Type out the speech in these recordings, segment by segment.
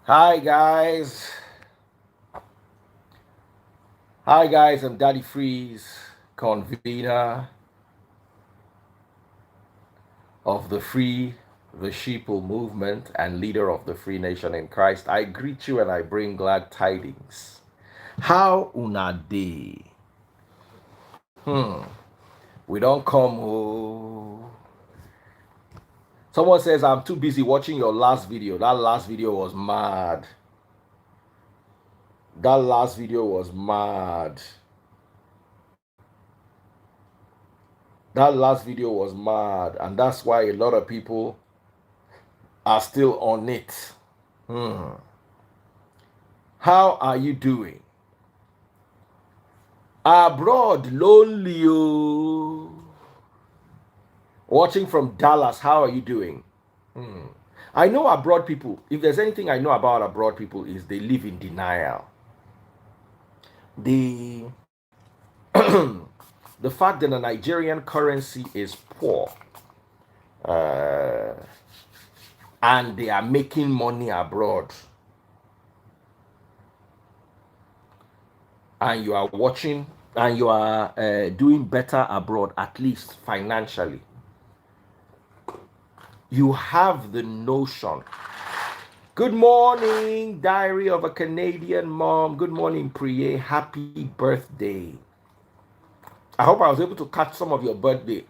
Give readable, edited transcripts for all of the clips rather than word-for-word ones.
Hi guys. Hi guys, I'm Daddy Freeze, convener of the Free the Sheeple movement and leader of the Free Nation in Christ. I greet you and I bring glad tidings. How una day? We don't come oh. Someone says I'm too busy watching your last video. That last video was mad. That last video was mad. That last video was mad, and that's why a lot of people are still on it. How are you doing? Abroad, lonely. Oh. Watching from Dallas, how are you doing? I know abroad people, if there's anything I know about abroad people, is they live in denial. The, the fact that the Nigerian currency is poor uh, and they are making money abroad, and you are watching and you are doing better abroad, at least financially, you have the notion. Good morning, Diary of a Canadian Mom. Good morning, Priye. Happy birthday. I hope I was able to catch some of your birthday.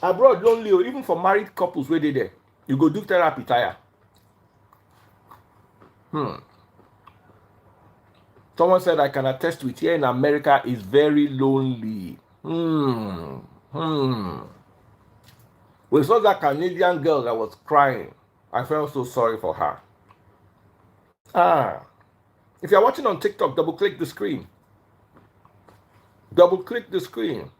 Abroad, lonely, even for married couples where they there. You go do therapy, tire. Someone said I can attest to it. Here in America is very lonely. We saw that Canadian girl that was crying. I felt so sorry for her. If you're watching on TikTok, double click the screen. Double click the screen.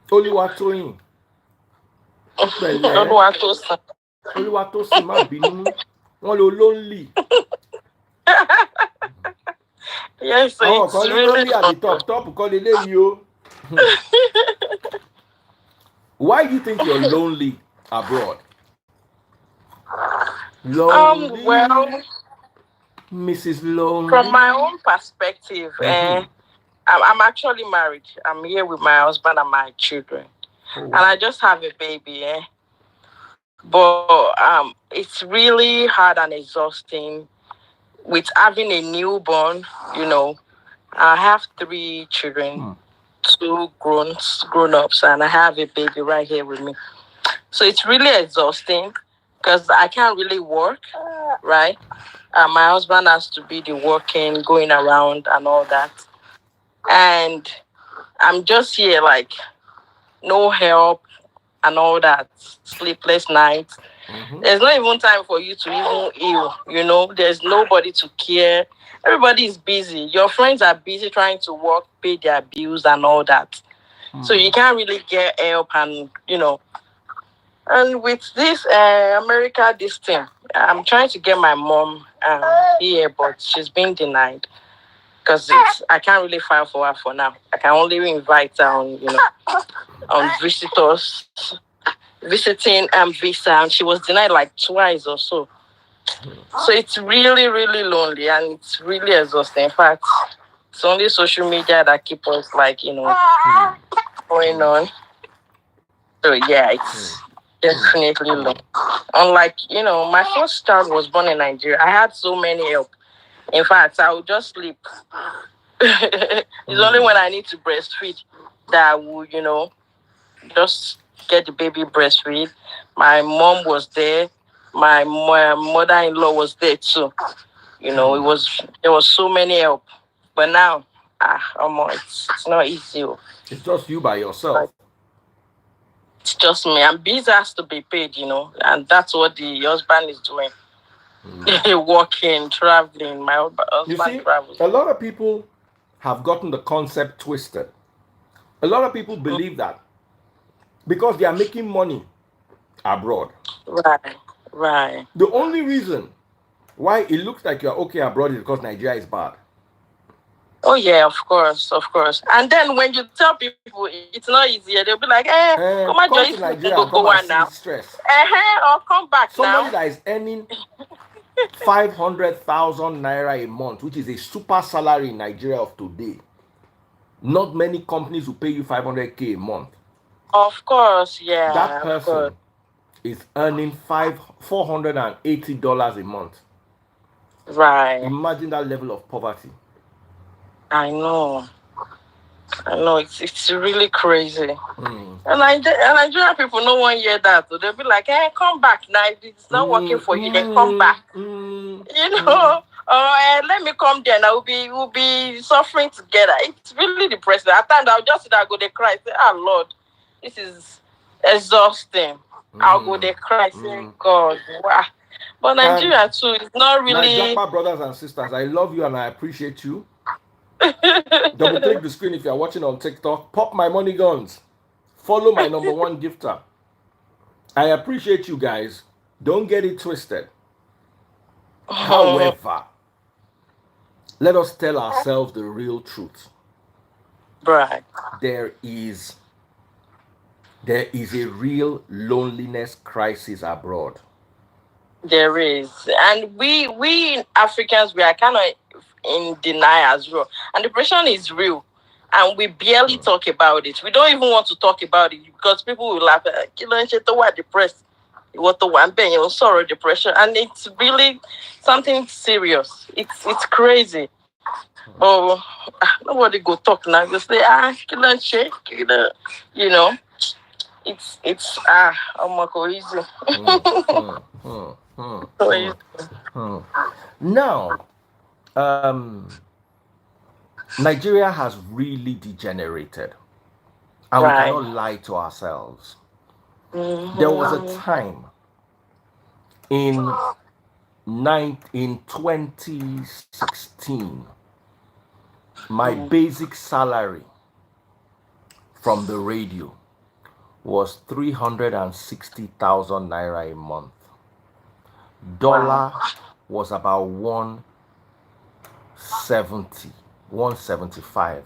Oluwatoyin. Pẹ̀lẹ́. Oluwatosin má bínú. Wọ́n lo lonely. Yes, Àwọn it's kan ní really lonely at the top. Top kọ́ leléyìí o. Why do you think you're lonely abroad? Lonely. well, Mrs. Lonely. from my own perspective, I'm actually married. I'm here with my husband and my children, and I just have a baby. But it's really hard and exhausting with having a newborn. I have 3 children, 2 grown ups, and I have a baby right here with me. So it's really exhausting because I can't really work, right? My husband has to be the working, going around, and all that. And I'm just here, like, no help and all that, sleepless nights. There's not even time for you to even heal, there's nobody to care. Everybody is busy. Your friends are busy trying to work, pay their bills and all that. So you can't really get help and with this America, this thing, I'm trying to get my mom here, but she's being denied because I can't really file for her for now. I can only invite her on visitors, visiting visa, and she was denied like twice or so. So it's really, really lonely and it's really exhausting. In fact, it's only social media that keep us going on. So yeah, it's definitely low. Unlike, my first child was born in Nigeria. I had so many help. In fact, I would just sleep. It's only when I need to breastfeed that I will, just get the baby breastfeed. My mom was there. My mother-in-law was there too. There was so many help. But now, it's not easy. It's just you by yourself. It's just me. And bills has to be paid, and that's what the husband is doing. Working, traveling. My husband travels. A lot of people have gotten the concept twisted. A lot of people believe that because they are making money abroad. Right. The only reason why it looks like you're okay abroad is because Nigeria is bad. Oh yeah, of course, of course. And then when you tell people it's not easier, they'll be like, come on, Joy, Come if to you can Nigeria and go come and on see now. stress. Or come back Somebody now. that is earning 500,000 naira a month, which is a super salary in Nigeria of today. Not many companies will pay you 500k a month. Of course, That yeah, of course. person is earning $480 a month. Right. Imagine that level of poverty. I know. I know. It's really crazy. Mm. And Nigerian people no one hear that. So they'll be like, come back now. If it's not working for you, then come back. Let me come there and we'll be suffering together. It's really depressing. At times I'll just sit there, go they cry, say, Lord, this is exhausting. I'll go there cry, say, God, wow. But Nigeria too, it's not really. JAPA brothers and sisters, I love you and I appreciate you. Double click the screen if you're watching on TikTok. Pop my money guns. Follow my number one gifter. I appreciate you guys. Don't get it twisted. However, let us tell ourselves the real truth. Right. There is a real loneliness crisis abroad. There is. And we Africans, we are kind of in denial as well. And depression is real. And we barely talk about it. We don't even want to talk about it because people will laugh at depressed. What the one being sorrow depression. And it's really something serious. It's crazy. Oh, nobody go talk now. You say, you know. It's I'm not go easy. Now, Nigeria has really degenerated, and we cannot lie to ourselves. There was a time in 2016, my basic salary from the radio was 360,000 naira a month. Dollar was about 170, 175.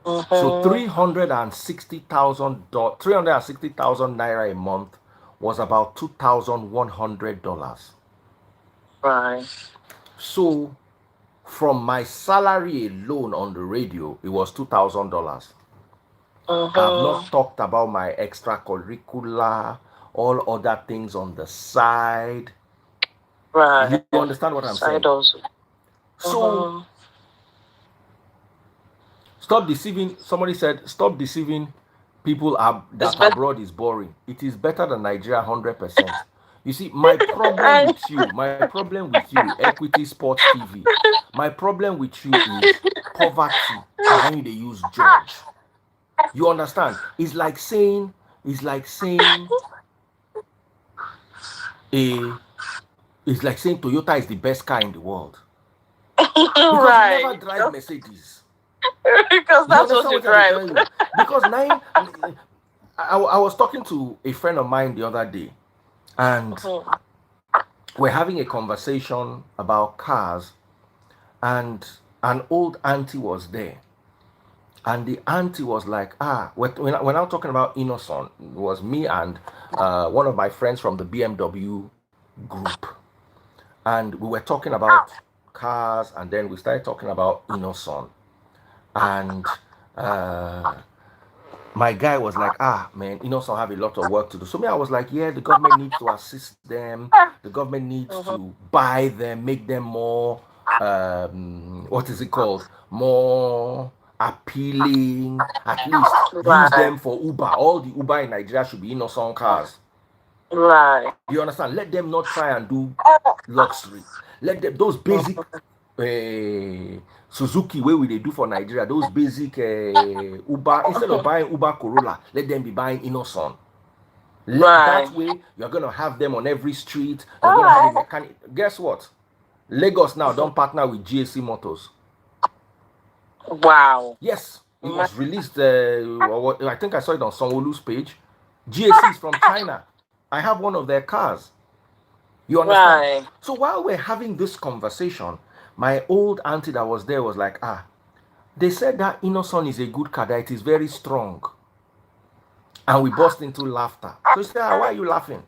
So 360,000 naira a month was about $2,100. Right. So from my salary alone on the radio, it was $2,000. I've not talked about my extracurricular, all other things on the side. Right. You understand what I'm saying? Also. So stop deceiving. Somebody said, stop deceiving people that abroad is boring. It is better than Nigeria 100%. You see, my problem with you, Equity Sports TV, my problem with you is poverty. Now they use George. You understand? It's like saying Toyota is the best car in the world. Because you never drive Mercedes. Because that's what you drive. Because I was talking to a friend of mine the other day, and we're having a conversation about cars, and an old auntie was there. And the auntie was like, when I'm talking about Innocent, it was me and one of my friends from the BMW group. And we were talking about cars, and then we started talking about Innocent. And my guy was like, man, Innocent have a lot of work to do. So me, I was like, yeah, the government needs to assist them. The government needs to buy them, make them more, what is it called? More appealing, at least use them for Uber. All the Uber in Nigeria should be Innocent cars. Right. You understand? Let them not try and do luxury. Let them, those basic Suzuki way they do for Nigeria, those basic Uber, instead of buying Uber Corolla, let them be buying Innocent. That way, you're going to have them on every street. You're going to have a mechanic. Guess what? Lagos now don't partner with GAC Motors. Wow. Yes, it was released. I think I saw it on Sanwo-Olu's page. GAC is from China. I have one of their cars. You understand? So while we're having this conversation, my old auntie that was there was like, They said that Innocent is a good car, that it is very strong. And we burst into laughter. So he said, why are you laughing?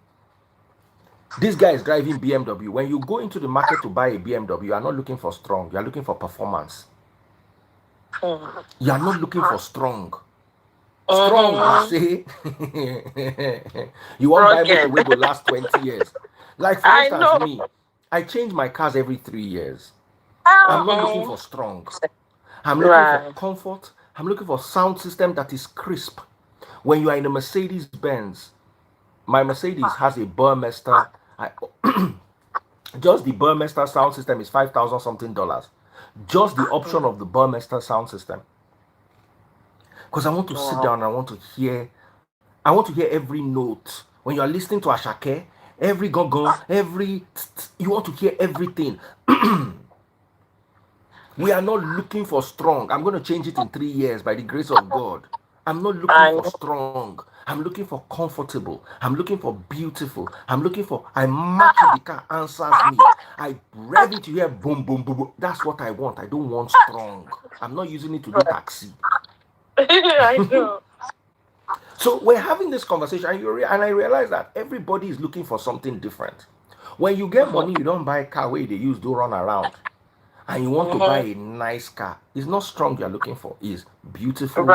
This guy is driving BMW. When you go into the market to buy a BMW, you are not looking for strong. You are looking for performance. You are not looking for strong. Strong, you say. You want to buy motor wey go last 20 years. Like, for instance, me, I change my cars every 3 years. I'm not looking for strong. I'm looking for comfort. I'm looking for sound system that is crisp. When you are in a Mercedes Benz, my Mercedes has a Burmester. Just the Burmester sound system is 5,000 something dollars. Just the option of the Burmester sound system. Because I want to sit down and I want to hear every note. When you are listening to Ashake, every go, every you want to hear everything. We are not looking for strong. I'm going to change it in 3 years by the grace of God. I'm not looking for strong. I'm looking for comfortable. I'm looking for beautiful. I'm looking for, I match the car answers me. I rev it to hear boom, boom, boom, boom. That's what I want. I don't want strong. I'm not using it to do taxi. I know. So we're having this conversation, and I realize that everybody is looking for something different. When you get money, you don't buy a car where they use to run around. And you want to buy a nice car. It's not strong you're looking for. It's beautiful,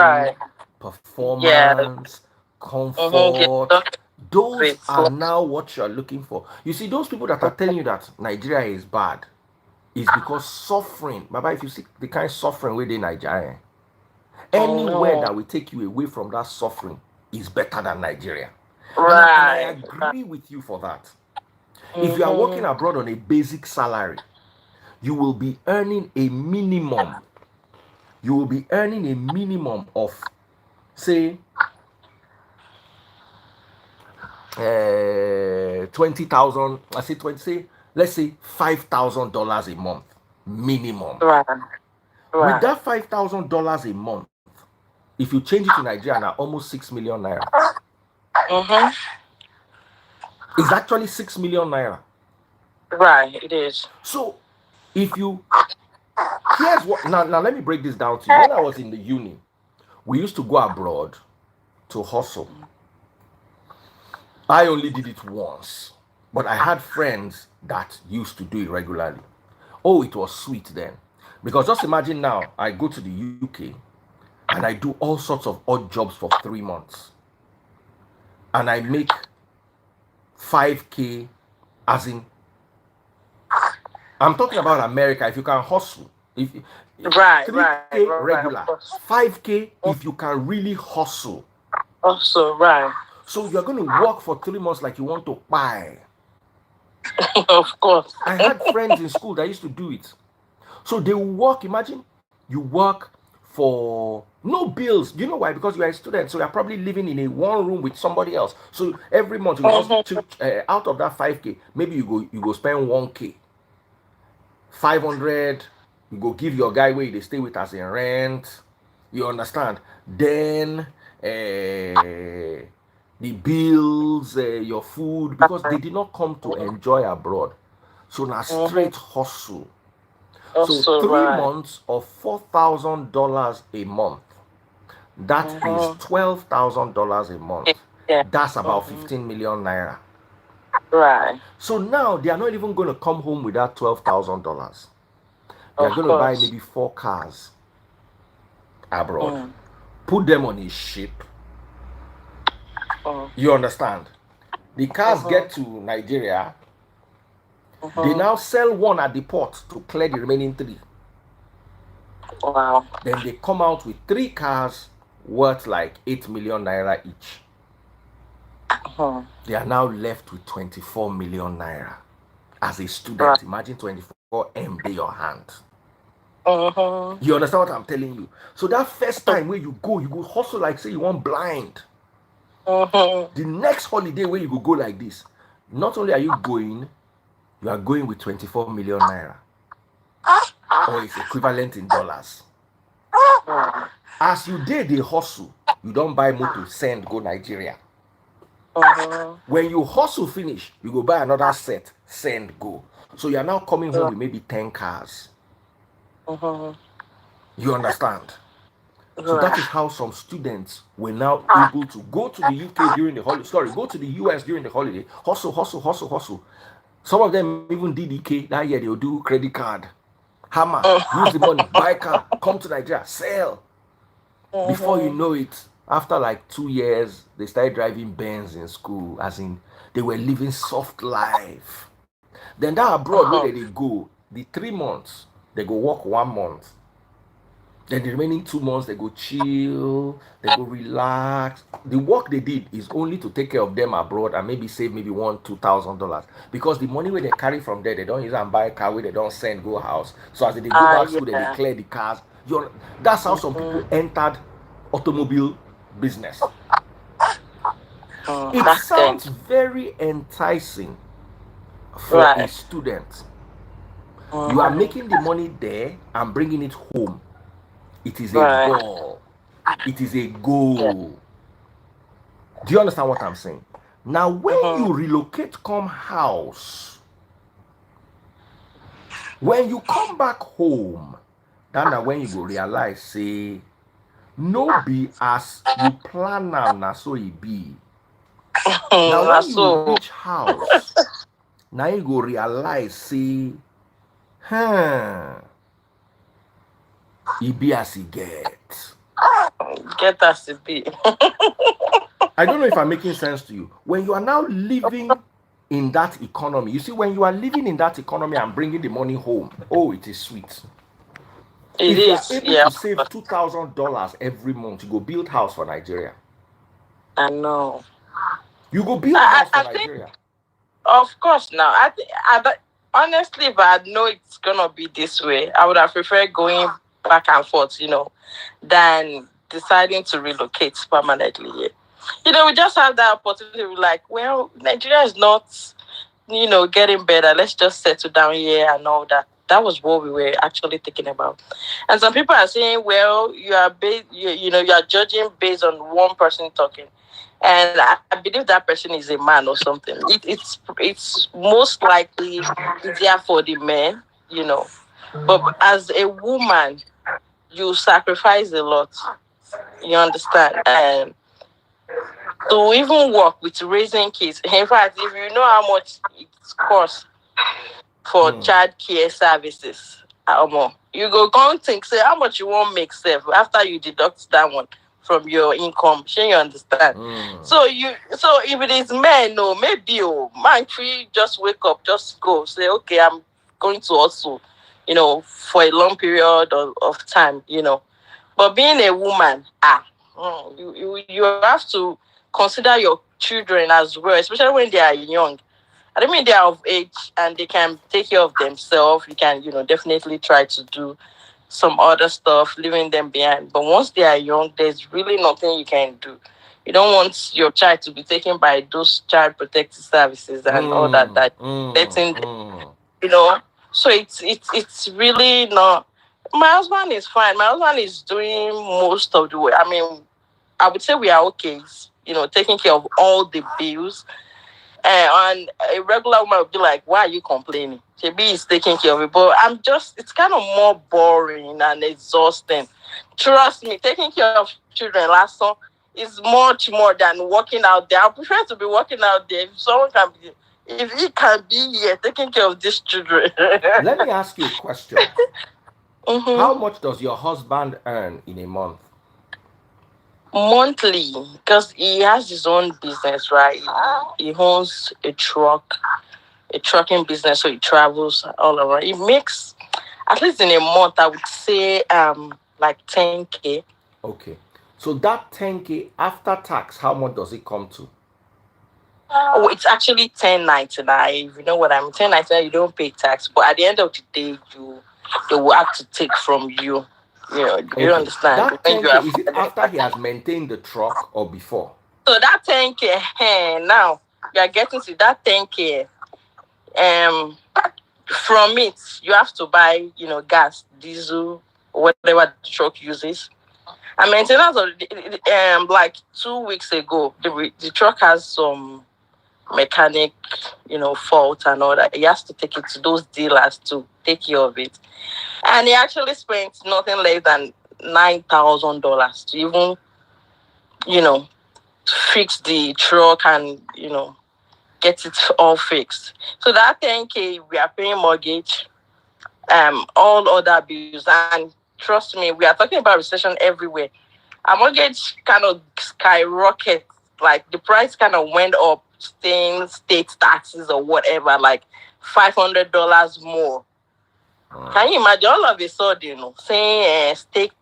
performance, comfort. Those are now what you're looking for. You see, those people that are telling you that Nigeria is bad is because suffering. Baba, if you see the kind of suffering within Nigeria, anywhere that will take you away from that suffering is better than Nigeria. And I agree with you for that. If you are working abroad on a basic salary, you will be earning a minimum. You will be earning a minimum of, say, 20,000. I say 20. Say, let's say $5,000 a month minimum. With that $5,000 a month, if you change it to Nigeria now, almost 6 million naira. It's actually 6 million naira. Right, it is. So, if you, here's what, now let me break this down to you. When I was in the uni, we used to go abroad to hustle. I only did it once, but I had friends that used to do it regularly. Oh, it was sweet then. Because just imagine now, I go to the UK and I do all sorts of odd jobs for 3 months. And I make 5K, as in, I'm talking about America. If you can hustle, if 3K regular, 5K if you can really hustle. Also, So you're going to work for 3 months like you want to buy. Of course. I had friends in school that used to do it. So they will work. Imagine you work for no bills. Do you know why? Because you are a student, so you're probably living in a one room with somebody else. So every month you just out of that 5K, maybe you go spend 1K. 500, you go give your guy where they stay with as in rent. You understand? Then the bills, your food, because they did not come to enjoy abroad. So now straight hustle. So 3 months of $4,000 a month. That is $12,000 a month. That's about 15 million naira. Right. So now they are not even going to come home with that $12,000. They are going to buy maybe 4 cars abroad. Put them on a ship. You understand? The cars get to Nigeria. They now sell one at the port to clear the remaining 3. Wow. Then they come out with 3 cars worth like 8 million naira each. They are now left with 24 million naira. As a student, imagine 24 M in your hand. You understand what I'm telling you? So that first time where you go hustle like say you want blind. The next holiday where you go like this, not only are you are going with 24 million naira. Or it's equivalent in dollars. As you did the hustle, you don't buy motor, send, go Nigeria. When you hustle finish, you go buy another set, send, go. So you are now coming home with maybe 10 cars. You understand? So that Right. is how some students were now able to go to the UK during the holiday. Sorry, go to the US during the holiday. Hustle, hustle, hustle, hustle. Some of them even did EK that year. They'll do credit card, hammer, use the money, buy a car, come to Nigeria, sell. Before you Mm-hmm. know it, after like 2 years, they started driving Benz in school, as in they were living soft life. Then that abroad where they go, the 3 months, they go work 1 month. Then the remaining 2 months, they go chill, they go relax. The work they did is only to take care of them abroad and maybe save maybe $1,000, $2,000, because the money where they carry from there, they don't use and buy a car where they don't send go house. So as they go back school, they Yeah. clear the cars. That's how some Mm-hmm. people entered automobile business. It Back then. sounds very enticing for a Right. student. You are Mm-hmm. making the money there and bringing it home. It is a Right. ball. It is a Yeah. goal. Do you understand what I'm saying? Now, when Mm-hmm. you relocate, come house, when you come back home, then na when you go realize, say, no be as you plan am, na so it be. Now, when you So, reach house, now you go realize, say, huh, it be as it get. get us to be. I don't know if I'm making sense to you. When you are now living in that economy, you see, when you are living in that economy and bringing the money home, oh, it is sweet. It If you are is. able Yeah. to save $2,000 every month, you go build house for Nigeria. I know. You go build I, house for I think, Nigeria. of course, now, honestly, if I know it's going to be this way, I would have preferred going back and forth, than deciding to relocate permanently. Yeah. We just have that opportunity. We're like, well, Nigeria is not, getting better. Let's just settle down here and all that. That was what we were actually thinking about. And some people are saying, well, you are judging based on one person talking. And I believe that person is a man or something. It's most likely easier for the men, you know. But as a woman, you sacrifice a lot. You understand? And to even work with raising kids. In fact, if you know how much it costs for Mm, child care services, you go come think, say how much you want make save after you deduct that one from your income. Sure, you understand? mm, So if it is men, no, maybe man free just wake up, just go say, okay, I'm going to also, for a long period of time. But being a woman, you have to consider your children as well, especially when they are young. I don't mean they are of age and they can take care of themselves. You can, definitely try to do some other stuff, leaving them behind. But once they are young, there's really nothing you can do. You don't want your child to be taken by those child protective services and all that. mm, That mm, letting them, mm. you know. So it's really not. My husband is fine. My husband is doing most of the way. I mean, I would say we are okay. Taking care of all the bills. And a regular woman would be like, why are you complaining? Maybe he's taking care of it. But it's kind of more boring and exhausting. Trust me, taking care of children last song is much more than working out there. I prefer to be working out there. If he can be here taking care of these children. Let me ask you a question. How Mm-hmm. much does your husband earn in a month? Monthly, because he has his own business, right? He owns a trucking business, so he travels all around. He makes, at least in a month, I would say like 10K. Okay. So that 10K after tax, how much does it come to? Oh, it's actually 1099. If you know what I mean, 1099. You don't pay tax, but at the end of the day, they will have to take from you. Do you Okay. understand? That When you 10K, are is it after he has maintained the truck or before? so that 10K, now you are getting to that 10K. Um, from it, you have to buy, gas, diesel, whatever the truck uses. And maintenance of like 2 weeks ago, the truck has some mechanic, fault and all that. He has to take it to those dealers to take care of it. And he actually spent nothing less than $9,000 to even, you know, fix the truck and, get it all fixed. So that 10K, we are paying mortgage, all other bills. And trust me, we are talking about recession everywhere. Our mortgage kind of skyrocket. Like the price kind of went up, staying state taxes or whatever, like $500 more. Can you imagine all of a sudden, saying state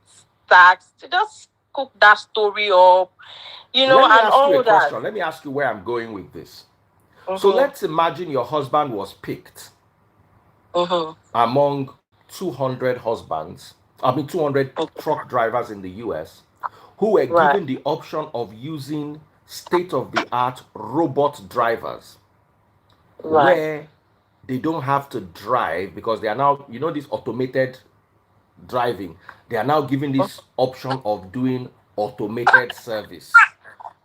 tax to just cook that story up, Let me and ask you all a that. question. Let me ask you where I'm going with this. So let's imagine your husband was picked among 200 husbands, 200 truck drivers in the US who were given the option of using state-of-the-art robot drivers where they don't have to drive because they are now, this automated driving. They are now given this option of doing automated service.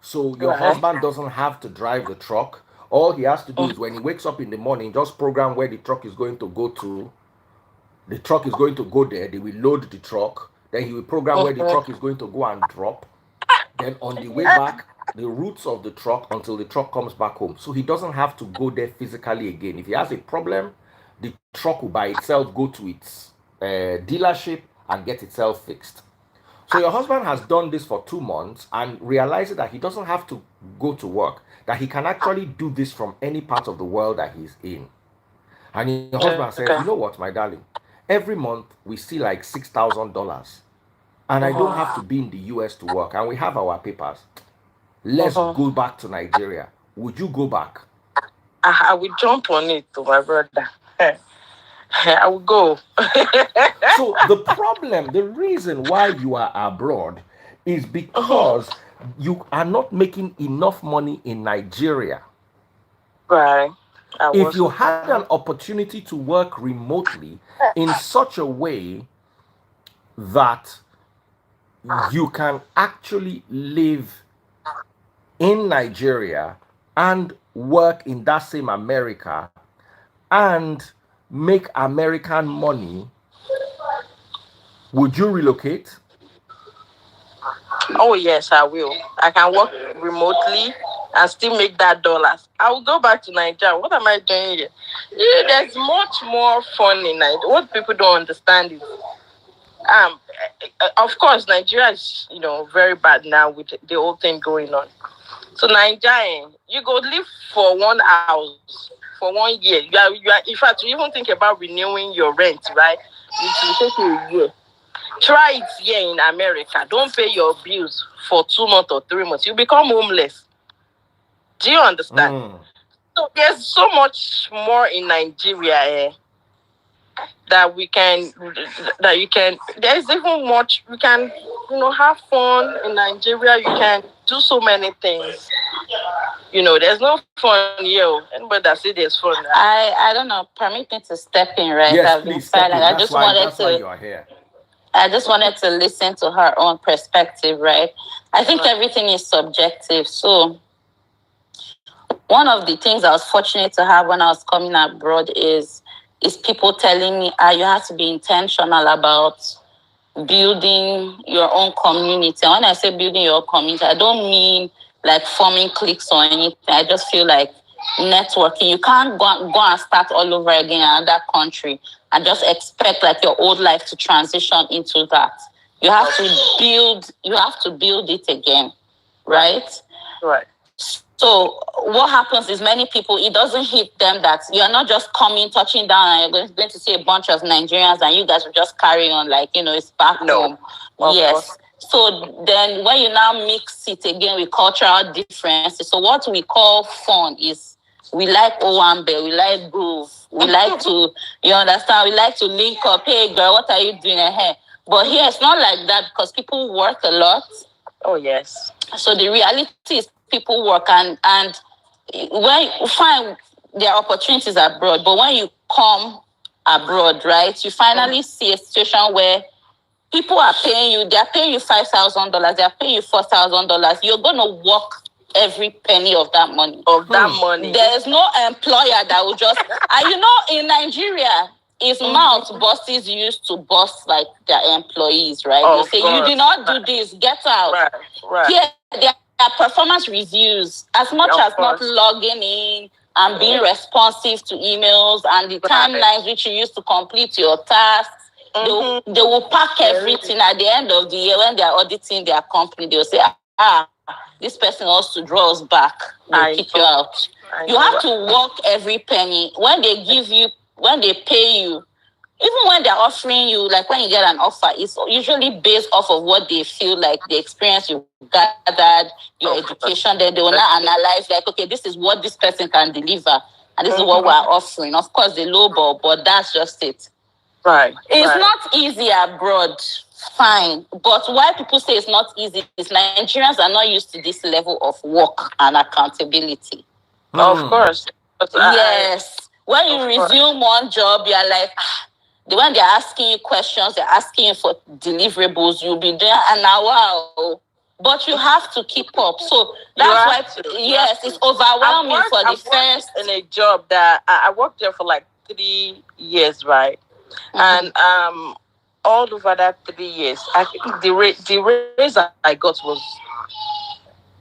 So your husband doesn't have to drive the truck. All he has to do is when he wakes up in the morning, just program where the truck is going to go to. The truck is going to go there. They will load the truck. Then he will program where the truck is going to go and drop. Then on the way back, the routes of the truck until the truck comes back home. So he doesn't have to go there physically again. If he has a problem, the truck will by itself go to its dealership and get itself fixed. So your husband has done this for 2 months and realizes that he doesn't have to go to work, that he can actually do this from any part of the world that he's in. And your husband says, you know what, my darling, every month we see like $6,000 and I don't have to be in the US to work and we have our papers. Let's go back to Nigeria. Would you go back? I will jump on it, my brother. I will go. So the reason why you are abroad is because you are not making enough money in Nigeria. Right. If you had an opportunity to work remotely in such a way that you can actually live in Nigeria and work in that same America and make American money, would you relocate? Oh, yes, I will. I can work remotely and still make that dollars. I will go back to Nigeria. What am I doing here? There's much more fun in Nigeria. What people don't understand is, of course, Nigeria is, very bad now with the whole thing going on. So Nigeria, you go live for one house for 1 year. You are. In fact, you even think about renewing your rent, right? It will take you a year. Try it here in America. Don't pay your bills for 2 months or 3 months. You become homeless. Do you understand? So there's so much more in Nigeria that you can. There's even much we can, have fun in Nigeria. You can do so many things. There's no fun here. Anybody that say there's fun. I don't know. Permit me to step in, right? Yes, I've been silent. That's why you are here. I just wanted to listen to her own perspective, right? I think everything is subjective. So one of the things I was fortunate to have when I was coming abroad is people telling me, you have to be intentional about building your own community. And when I say building your community, I don't mean like forming cliques or anything. I just feel like networking. You can't go and start all over again in another country and just expect like your old life to transition into that. You have to build it again, right? Right. So what happens is many people, it doesn't hit them that you're not just coming, touching down, and you're going to see a bunch of Nigerians and you guys will just carry on like, it's back home. Yes. So then when you now mix it again with cultural differences, so what we call fun is we like Owambe, we like groove, we like to, you understand, we like to link up, hey girl, what are you doing here? But here it's not like that because people work a lot. Oh, yes. So the reality is people work and when you find there are opportunities abroad, but when you come abroad, right, you finally see a situation where people are paying you, they're paying you $5,000, they're paying you $4,000. You're going to work every penny of that money. Money. There's no employer that will just, and in Nigeria, it's mouth bosses used to boss like their employees, right? They say, you did not do this, get out. Right. Here, their performance reviews, as much as not logging in and being responsive to emails and the timelines which you used to complete your tasks. They will pack everything at the end of the year when they are auditing their company. They will say, this person wants to draw us back. They'll kick you out. You have to work every penny. When they pay you, even when they're offering you, like when you get an offer, it's usually based off of what they feel like, the experience you've gathered, your education. Then they will not analyze, like, okay, this is what this person can deliver, and this is what we're offering. Of course, they lowball, but that's just it. Right. It's not easy abroad, fine. But why people say it's not easy is Nigerians are not used to this level of work and accountability. Of course. Yes. When you resume one job, you're like, when they're asking you questions, they're asking you for deliverables, you'll be there an hour. But you have to keep up. So that's why, yes, it's overwhelming for the first. In a job that I worked there for like 3 years, right? And all over that 3 years, I think the raise I got was,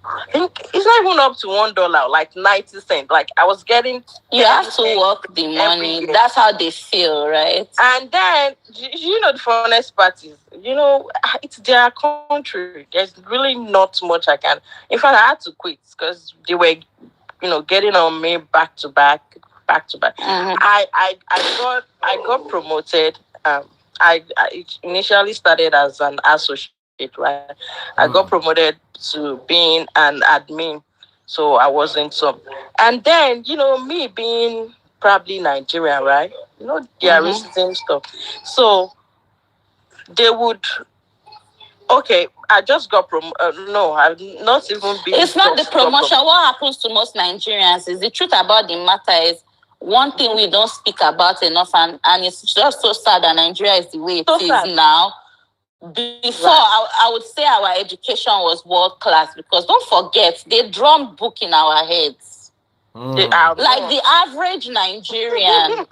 I think it's not even up to $1, like 90 cents. Like I was getting. You have to work the money. That's how they feel, right? And then the funnest part is, it's their country. There's really not much I can. In fact, I had to quit because they were, getting on me back to back. I got promoted. I initially started as an associate, right? I got promoted to being an admin, so I wasn't some. And then me being probably Nigerian, right? Their racism stuff. So they would. Okay, I just got no, I've not even been. It's not the promotion. What happens to most Nigerians is the truth about the matter is. One thing we don't speak about enough, and it's just so sad that Nigeria is the way it is now. Before, I would say our education was world class because don't forget, they drummed book in our heads. Like the average Nigerian,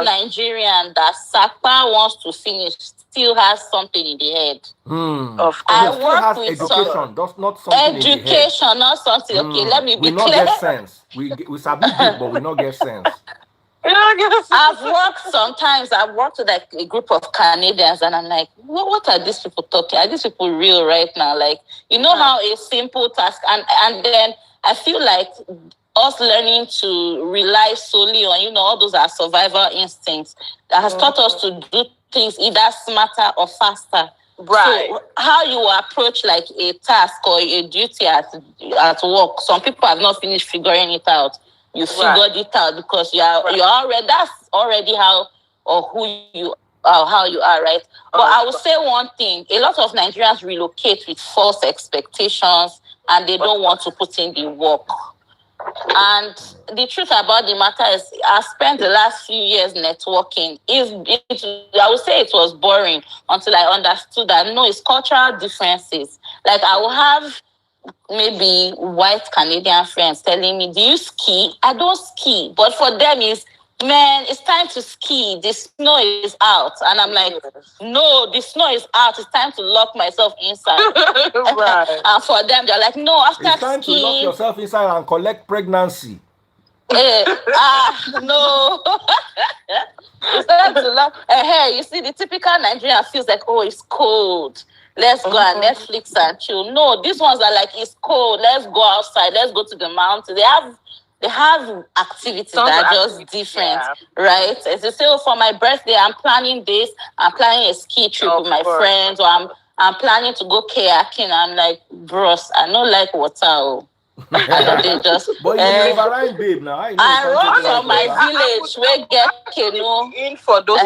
Nigerian that Sakpa wants to finish still has something in the head. I work with education, that's not something education, in the head. Not something. Okay, let me be clear. We not get sense. We sabi big, but we not get sense. I've worked with like a group of Canadians, and I'm like, what are these people talking? Are these people real right now? Like, how a simple task, and then I feel like us learning to rely solely on, all those are survival instincts that has taught us to do things either smarter or faster. Right. So how you approach like a task or a duty at work, some people have not finished figuring it out. You figured it out because you're already, that's already how or who you are, how you are, right? But I will say one thing, a lot of Nigerians relocate with false expectations and they don't want to put in the work. And the truth about the matter is, I spent the last few years networking. I would say it was boring until I understood that no, it's cultural differences. Like I will have maybe white Canadian friends telling me, do you ski? I don't ski. But for them is, man, it's time to ski. The snow is out. And I'm like, no, the snow is out. It's time to lock myself inside. Right. And for them, they're like, no, after it's time skiing, to lock yourself inside and collect pregnancy. No. It's time to lock. Hey, you see, the typical Nigerian feels like, oh, it's cold. Let's go and Netflix and chill. No, these ones are like, it's cold. Let's go outside. Let's go to the mountain. They have activities that are just different, right? As you say, oh, for my birthday, I'm planning this. I'm planning a ski trip with my friends, or I'm planning to go kayaking. I'm like, bros, I don't like water. They just. But you're a marine babe now. I run from my village. We get canoe. In for those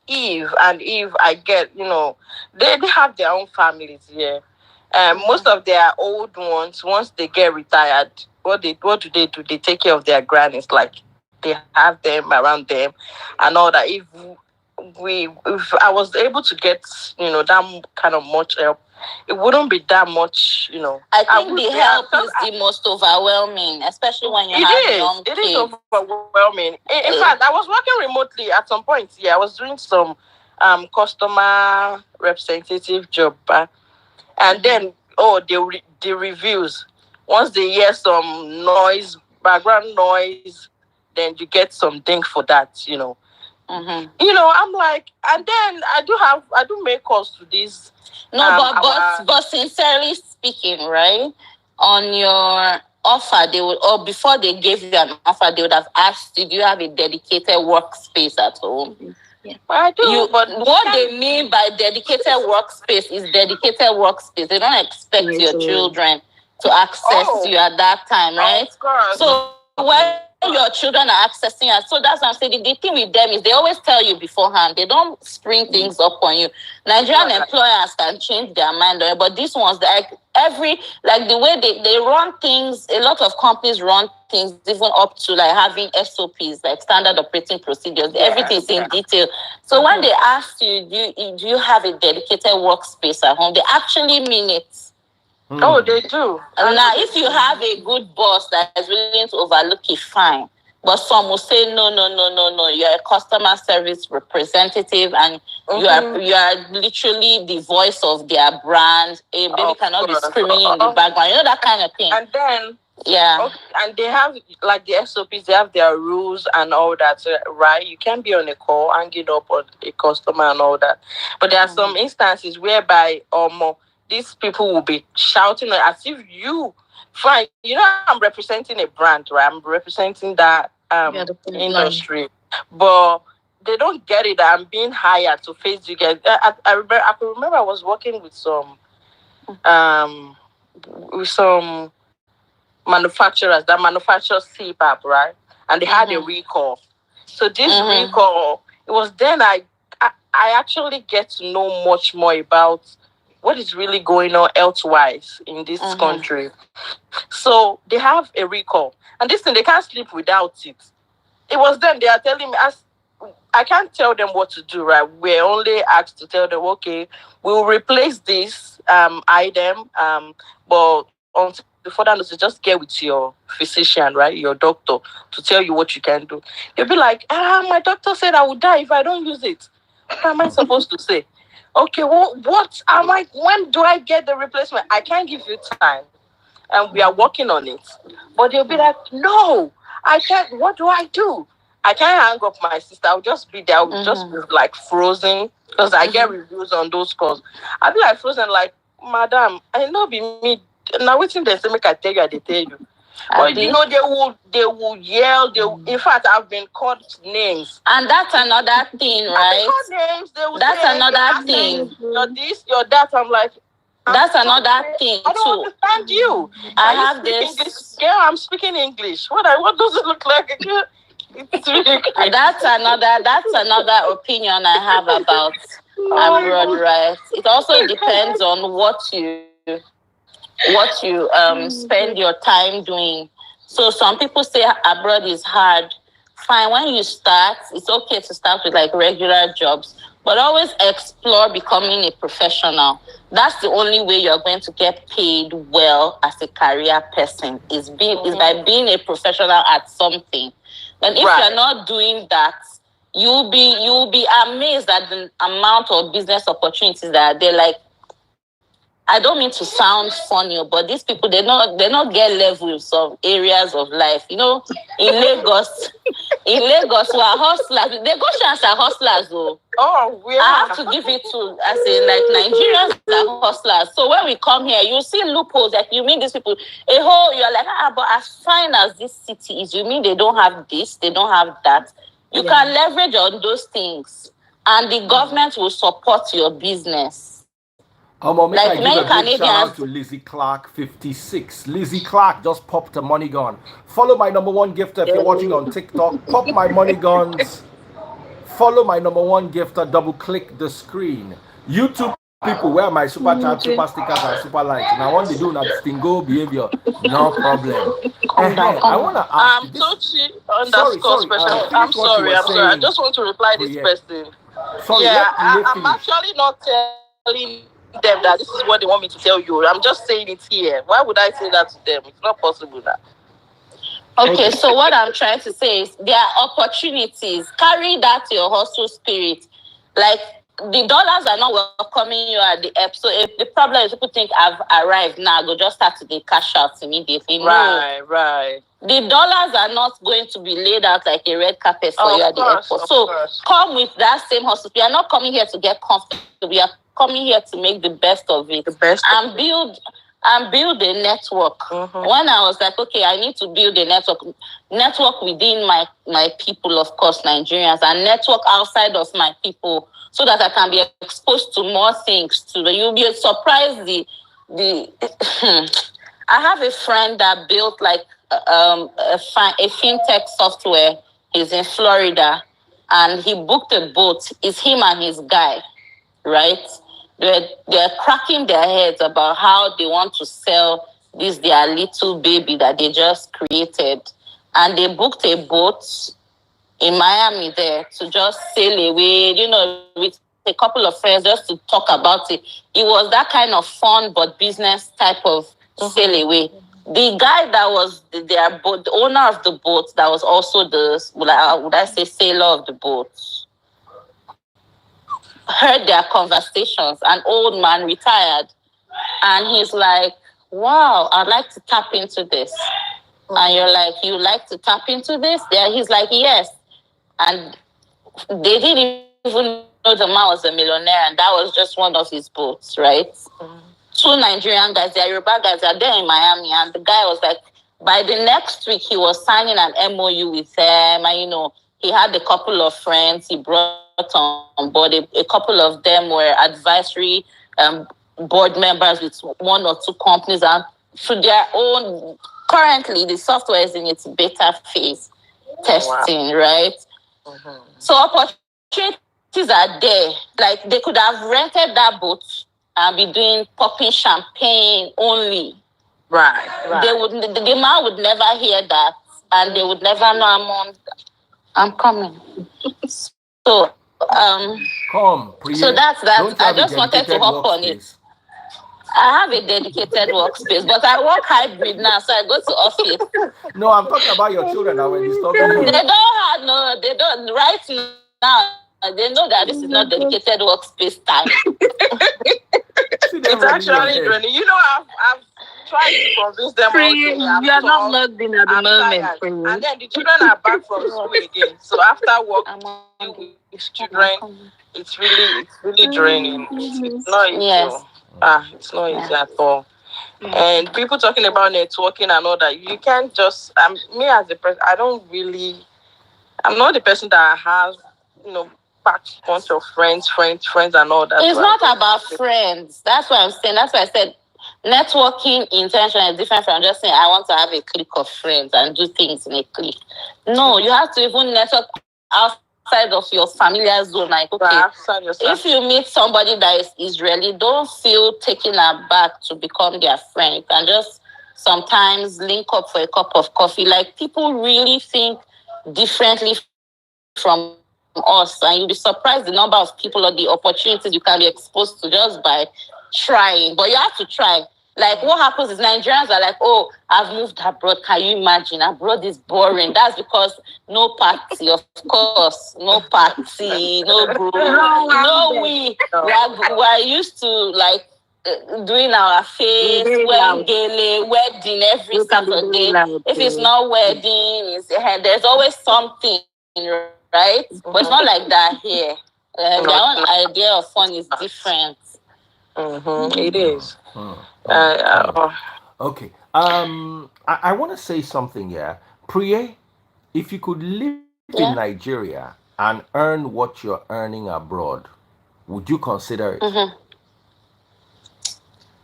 Eve, I get, they have their own families here. Most of their old ones, once they get retired, what do they do? They take care of their grannies, like they have them around them and all that. If I was able to get, that kind of much help, it wouldn't be that much, I think the help is the most overwhelming, especially when you have young kids. It is overwhelming. In fact, I was working remotely at some point. Yeah, I was doing some customer representative job, and then the reviews. Once they hear some noise, background noise, then you get something for that. I'm like, and then I do make calls to these. No, but sincerely speaking, right? On your offer, they would, or before they gave you an offer, they would have asked you, do you have a dedicated workspace at home? Yeah. I do, but what they mean by dedicated workspace is dedicated workspace. They don't expect your children to access you at that time, right? Of course. So when your children are accessing it, so that's what I'm saying. The thing with them is they always tell you beforehand. They don't spring things up on you. Nigerian employers can change their mind, but these ones, like the way they run things, a lot of companies run things even up to like having SOPs, like standard operating procedures. Everything's in detail. So when they ask you, do you have a dedicated workspace at home, they actually mean it. Oh, they do. And now, if you have a good boss that is willing to overlook it, fine. But some will say, no. You're a customer service representative, and you are literally the voice of their brand. A baby cannot be screaming in the background. That kind of thing. And then, and they have like the SOPs. They have their rules and all that, right? You can't be on a call hanging up on a customer and all that. But there are some instances whereby these people will be shouting as if fine, I'm representing a brand, right? I'm representing that industry. But they don't get it. I'm being hired to face you guys. I could remember I was working with some manufacturers that manufacture CPAP, right? And they had a recall. So this recall, it was then I actually get to know much more about what is really going on health-wise in this country. So they have a recall. And this thing, they can't sleep without it. It was them, they are telling me, I can't tell them what to do, right? We're only asked to tell them, okay, we'll replace this item, but before that, just get with your physician, right? Your doctor, to tell you what you can do. You'll be like, my doctor said I would die if I don't use it. What am I supposed to say? Okay, well, what am I? When do I get the replacement? I can't give you time, and we are working on it. But they'll be like, no, I can't. What do I do? I can't hang up my sister. I'll just be there. I'll just be like frozen because I get reviews on those calls. I'll be like frozen, like, madam, I know be me. Now waiting they say make I tell you, they tell you. But they will yell. In fact, I've been called names. And that's another thing, right? Names, they will that's say, another thing. You're this, you're that. I'm like, that's another thing too. I don't understand you. I have this. English? Girl, I'm speaking English. What does it look like? It's really crazy. That's another opinion I have about abroad, right? It also depends on what you spend your time doing. So some people say abroad is hard. Fine, when you start, it's okay to start with like regular jobs, but always explore becoming a professional. That's the only way you're going to get paid well as a career person is by being a professional at something. And if you're not doing that, you'll be amazed at the amount of business opportunities that are there. Like, I don't mean to sound funny, but these people, they not get levels of areas of life. In Lagos, who are hustlers. They go chance are hustlers, though. Oh, yeah. I have to give it to, as in, like, Nigerians are hustlers. So when we come here, you see loopholes. Like, you mean these people, you're like, but as fine as this city is, you mean they don't have this, they don't have that. You can leverage on those things, and the government will support your business. Make I give a big shout out to Lizzie Clark 56. Lizzie Clark just popped a money gun. Follow my number one gifter if you're watching on TikTok. Pop my money guns. Follow my number one gifter. Double click the screen. YouTube people, where my super chat, super stickers, and super likes. And I want to do that stingo behavior. No problem. I want to ask. I'm sorry. I just want to reply this person. Sorry, I'm actually not telling them that this is what they want me to tell you. I'm just saying it here. Why would I say that to them? It's not possible now. Okay, so what I'm trying to say is there are opportunities. Carry that to your hustle spirit. Like, the dollars are not welcoming you at the app. So if the problem is people think I've arrived now, go just start to get cash out immediately. Right. The dollars are not going to be laid out like a red carpet for you at the airport. So come with that same hustle. We are not coming here to get comfortable. We are coming here to make the best of it. And build a network. When I was like, okay, I need to build a network within my people, of course, Nigerians, and network outside of my people, so that I can be exposed to more things. You'll be surprised. I have a friend that built like a fintech software. He's in Florida, and he booked a boat. It's him and his guy, right? They're cracking their heads about how they want to sell their little baby that they just created. And they booked a boat in Miami there to just sail away, with a couple of friends just to talk about it. It was that kind of fun but business type of sail away. The guy that was the owner of the boat, that was also would I say sailor of the boat, heard their conversations. An old man, retired, and he's like, wow, I'd like to tap into this. And you're like, you like to tap into this? Yeah, he's like, yes. And they didn't even know the man was a millionaire, and that was just one of his boats, right? Two Nigerian guys, they're Yoruba guys, are there in Miami, and the guy was like, by the next week, he was signing an MOU with them, and he had a couple of friends he brought on board. A couple of them were advisory board members with one or two companies, and to their own. Currently, the software is in its beta phase testing, right? So opportunities are there. Like, they could have rented that boat and be doing popping champagne only. Right. The man would never hear that, and they would never know I'm coming. So come, Priya. So that's that. I just wanted to hop on it. I have a dedicated workspace, but I work hybrid now, so I go to office. No, I'm talking about your children that were disturbing you. They don't right now. They know that this is not dedicated workspace time. It's actually draining. I've tried to convince them. You are not logged in at the moment. And then the children are back from school again. So after work with children, it's really draining. It's not easy. Yes. It's not easy at all. And people talking about networking and all that, you can't just. Me as a person, I'm not the person that has, packed bunch of friends and all that. It's not about friends. That's what I'm saying. That's why I said networking intention is different from just saying I want to have a clique of friends and do things in a clique. No, you have to even network outside of your familiar zone. Like, okay, if you meet somebody that is Israeli, don't feel taken aback to become their friend. You can just sometimes link up for a cup of coffee. Like, people really think differently from us, and you'll be surprised the number of people or the opportunities you can be exposed to just by trying. But you have to try. Like, what happens is Nigerians are like, oh, I've moved abroad. Can you imagine? Abroad is boring. That's because no party, of course. No party, no group. We are used to, like, doing our face, wedding every Saturday. If it's not wedding, there's always something, right? But it's not like that here. Their own idea of fun is different. It is. Okay. I want to say something here. Priya, if you could live in Nigeria and earn what you're earning abroad, would you consider it?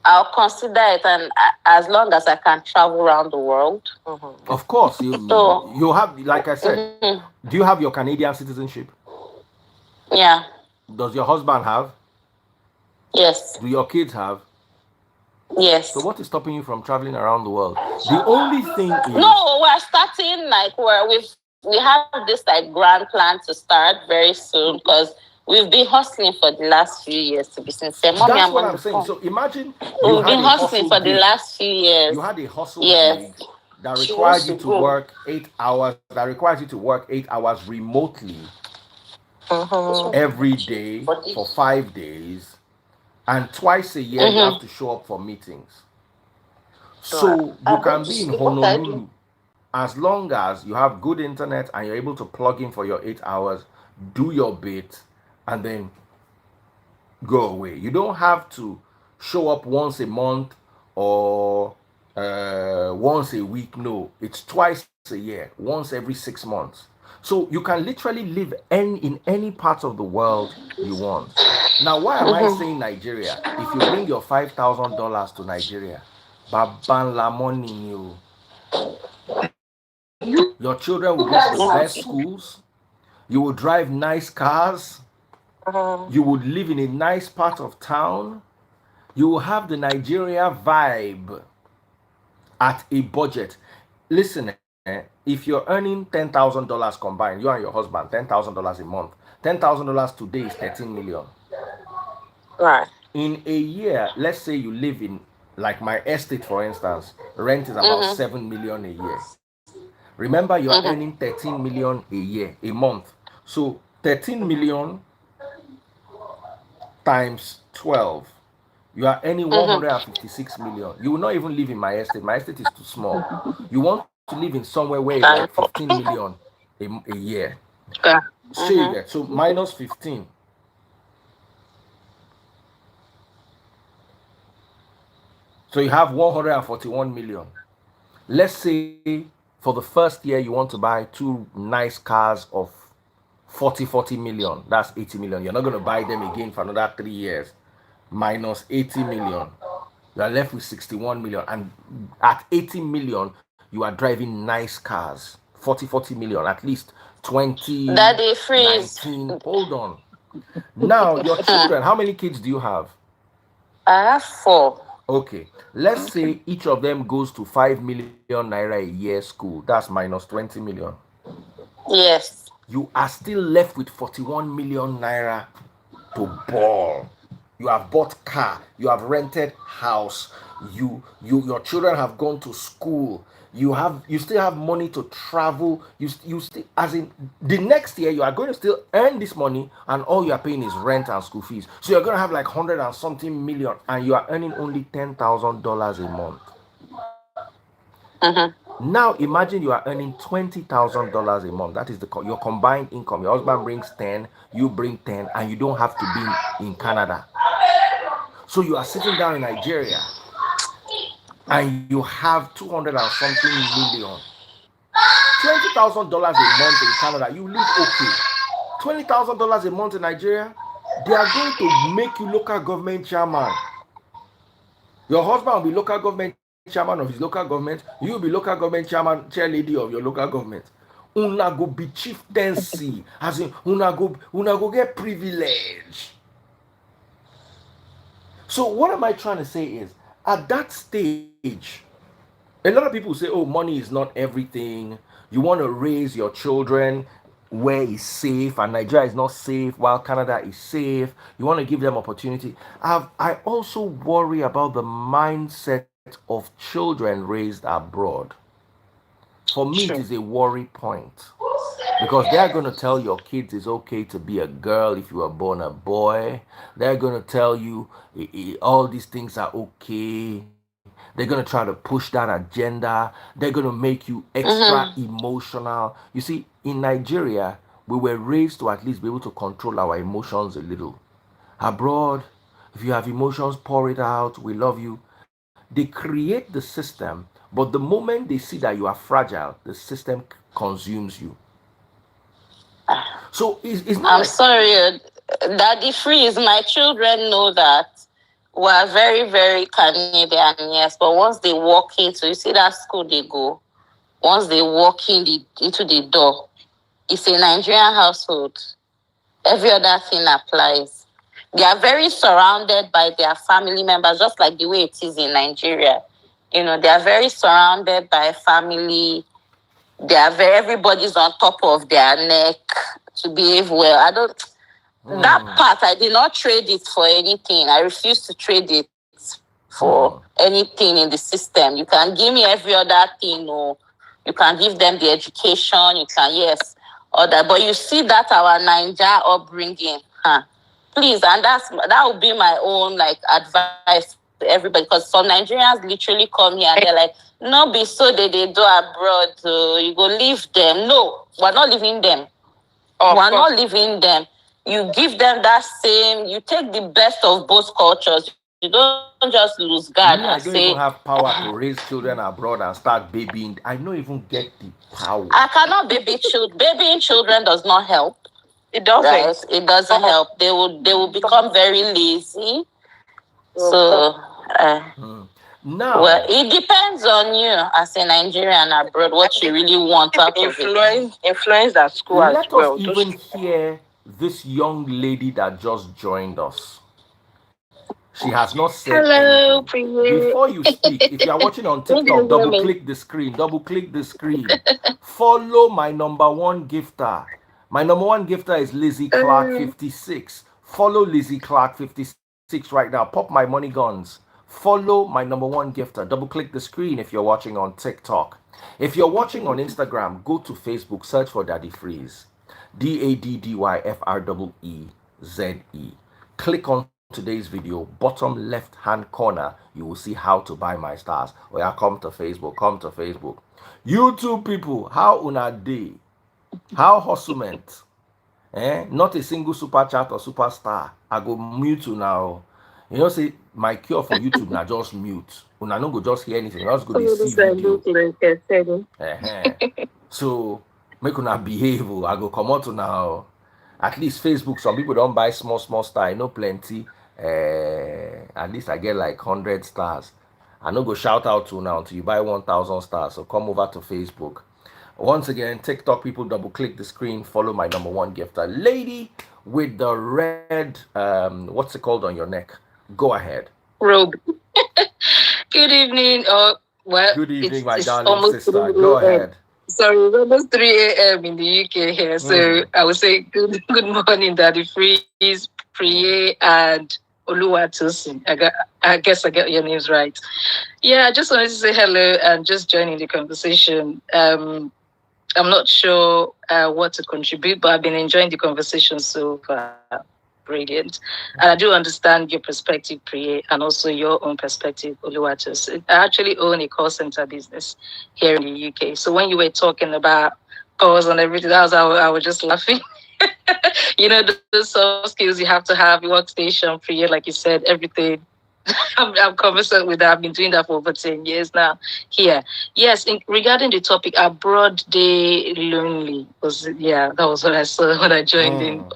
I'll consider it, and as long as I can travel around the world. Of course, you have, like I said, do you have your Canadian citizenship? Yeah. Does your husband have? Yes. Do your kids have? Yes. So what is stopping you from traveling around the world? The only thing is... No, we're starting, like, we have this, like, grand plan to start very soon, because we've been hustling for the last few years, to be sincere. Mommy, That's I'm what on I'm the saying. phone. So imagine you We've had been a hustling hustle for the gig. last few years. You had a hustle Yes. gig that She required wants you to to go. work 8 hours, that requires you to work 8 hours remotely every day for 5 days, and twice a year you have to show up for meetings. So you can be in Honolulu as long as you have good internet and you're able to plug in for your 8 hours, do your bit, and then go away. You don't have to show up once a month or once a week. No, it's twice a year, once every 6 months. So you can literally live in any part of the world you want. Now, why am I saying Nigeria? If you bring your $5,000 to Nigeria, baban la money you. Your children will go to the best schools. You will drive nice cars. You would live in a nice part of town. You will have the Nigeria vibe at a budget. Listen, if you're earning $10,000 combined, you and your husband, $10,000 a month, $10,000 today is 13 million. Right. In a year, let's say you live in, like my estate, for instance, rent is about 7 million a year. Remember, you're earning 13 million a year, a month. So 13 million times 12, you are earning 156 million. You will not even live in my estate. My estate is too small. You want to live in somewhere where it's like 15 million a year. So you get, so minus 15. So you have 141 million. Let's say for the first year you want to buy two nice cars of 40 million. That's 80 million. You're not going to buy them again for another 3 years. Minus 80 million. You are left with 61 million. And at 80 million, you are driving nice cars. 40 million, at least 20, Daddy, freeze. 19. Hold on. Now, your children, how many kids do you have? I have 4. Okay. Let's say each of them goes to 5 million naira a year school. That's minus 20 million. Yes. You are still left with 41 million naira to ball. You have bought car, you have rented house, your children have gone to school, you still have money to travel, you still, as in, the next year you are going to still earn this money, and all you are paying is rent and school fees. So you're going to have like 100 and something million, and you are earning only $10,000 a month. Now imagine you are earning $20,000 a month. That is your combined income. Your husband brings 10, you bring 10, and you don't have to be in Canada. So you are sitting down in Nigeria and you have 200 and something million. $20,000 a month in Canada, you live okay. $20,000 a month in Nigeria, they are going to make you local government chairman. Your husband will be local government chairman of his local government. You will be local government chairman, chair lady of your local government. Una go be chieftaincy, as in una go get privilege. So what am I trying to say is, at that stage, a lot of people say, oh, money is not everything. You want to raise your children where it's safe, and Nigeria is not safe while Canada is safe. You want to give them opportunity. I also worry about the mindset of children raised abroad. For me, it is a worry point, because they're going to tell your kids it's okay to be a girl if you were born a boy. They're going to tell you all these things are okay. They're going to try to push that agenda. They're going to make you extra emotional. You see, in Nigeria, we were raised to at least be able to control our emotions a little. Abroad, if you have emotions, pour it out. We love you. They create the system, but the moment they see that you are fragile, the system consumes you. So it's not I'm like, sorry, Daddy, freeze. My children know that we're very, very Canadian, yes. But once they walk into, you see that school they go, once they walk into the door, it's a Nigerian household. Every other thing applies. They are very surrounded by their family members, just like the way it is in Nigeria. They are very surrounded by family. Everybody's on top of their neck to behave well. That part, I did not trade it for anything. I refuse to trade it for anything in the system. You can give me every other thing, or you can give them the education, you can, yes, or that. But you see that our Niger upbringing, please, and that would be my own like advice to everybody, because some Nigerians literally come here and they're like, no, be so they do abroad, you go leave them. No, we're not leaving them. We're not leaving them. You give them that same, you take the best of both cultures. You don't just lose guard and I say, don't even have power to raise children abroad and start babying. I don't even get the power. I cannot baby children. Babying children does not help. It doesn't. Right? It doesn't help. They will become very lazy. So, now, well, it depends on you as a Nigerian abroad, what you really want out of it. Influence at school as well. Let us even hear this young lady that just joined us. She has not said Hello, anything. Before you speak, if you are watching on TikTok, double click the screen. Follow my number one gifter. My number one gifter is Lizzie Clark 56. Follow Lizzie Clark 56 right now. Pop my money guns. Follow my number one gifter. Double click the screen if you're watching on TikTok. If you're watching on Instagram, go to Facebook, search for Daddy Freeze. DADDYFREEZE. Click on today's video, bottom left hand corner, you will see how to buy my stars. Or yeah, come to Facebook. YouTube people, how una day? How hustlement? Not a single super chat or superstar. I go mute you now. You know, say my cure for YouTube now just mute. Una no go just hear anything. Just go to see video. So make una behave. I go come out now. At least Facebook, some people don't buy small star. I know plenty. At least I get like 100 stars. I no go shout out to now until you buy 1,000 stars. So come over to Facebook. Once again, TikTok people, double click the screen. Follow my number one gifter, lady with the red. What's it called on your neck? Go ahead. Robe. Good evening. Good evening, my darling sister. Go ahead. Sorry, it's almost 3 a.m. in the UK here. So I would say good morning, Daddy Freeze, Priye, and Oluwatosin. I guess I got your names right. Yeah, I just wanted to say hello and just joining the conversation. I'm not sure what to contribute, but I've been enjoying the conversation so far. Brilliant. And I do understand your perspective, Priye, and also your own perspective, Oluwatosin. I actually own a call center business here in the UK. So when you were talking about calls and everything, I was just laughing. You know, the soft skills you have to have, your workstation, Priye, like you said, everything. I'm conversant with that. I've been doing that for over 10 years now here. Yes, regarding the topic, abroad day lonely. That was what I saw when I joined in.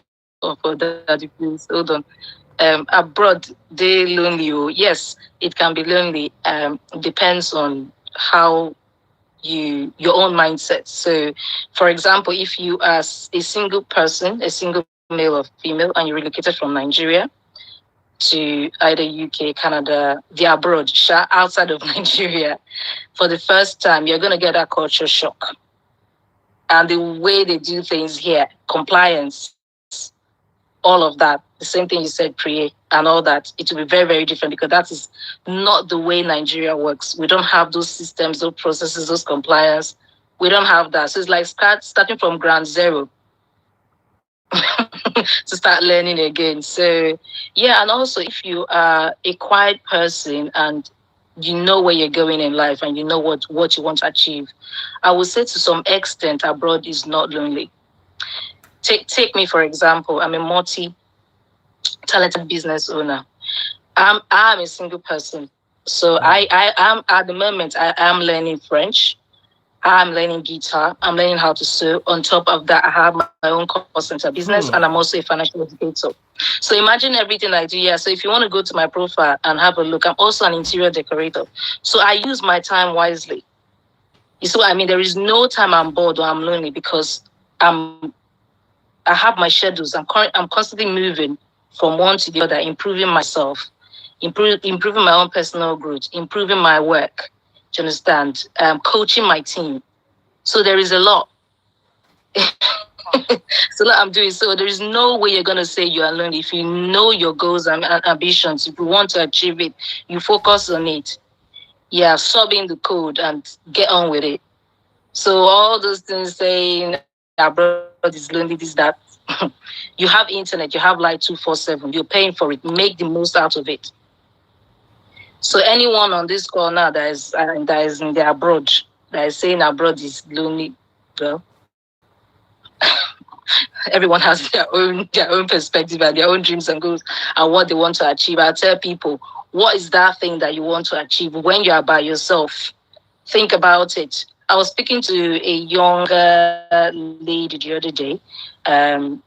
For that, please hold on. Abroad day lonely. Yes, it can be lonely. Depends on how your own mindset. So, for example, if you are a single person, a single male or female, and you relocated from Nigeria to either UK, Canada, the abroad, outside of Nigeria, for the first time, you're going to get that culture shock. And the way they do things here, compliance, all of that, the same thing you said, Priye, and all that, it will be very, very different because that is not the way Nigeria works. We don't have those systems, those processes, those compliance. We don't have that. So it's like starting from ground zero to start learning again. So, yeah, and also if you are a quiet person and you know where you're going in life and you know what you want to achieve, I would say to some extent, abroad is not lonely. Take me, for example. I'm a multi-talented business owner. I'm a single person. So I am, at the moment, I am learning French. I'm learning guitar. I'm learning how to sew. On top of that, I have my own call center business, and I'm also a financial educator. So imagine everything I do. Yeah. So if you want to go to my profile and have a look, I'm also an interior decorator. So I use my time wisely. You see what I mean? There is no time I'm bored or I'm lonely because I have my schedules. I'm constantly moving from one to the other, improving myself, improving my own personal growth, improving my work. Do you understand? Coaching my team. So there is a lot. So like I'm doing. So there is no way you're gonna say you are lonely if you know your goals and ambitions. If you want to achieve it, you focus on it. Yeah, sub in the code and get on with it. So all those things saying abroad is lonely, this that. You have internet, you have like 247. You're paying for it. Make the most out of it. So anyone on this call now that is in the abroad that is saying abroad is lonely, well, everyone has their own perspective and their own dreams and goals and what they want to achieve. I tell people, what is that thing that you want to achieve when you are by yourself? Think about it. I was speaking to a younger lady the other day.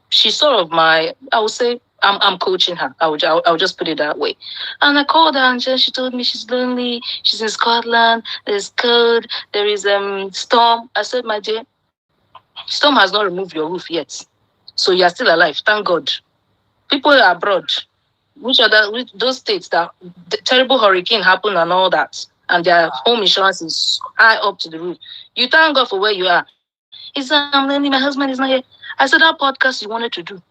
She's sort of I would say, I'm coaching her. I would just put it that way. And I called her and she told me she's lonely. She's in Scotland. There's cold. There is storm. I said, my dear, storm has not removed your roof yet. So you're still alive. Thank God. People are abroad, which those states that the terrible hurricane happened and all that, and their home insurance is high up to the roof. You thank God for where you are. He said, I'm lonely, my husband is not here. I said, that podcast you wanted to do,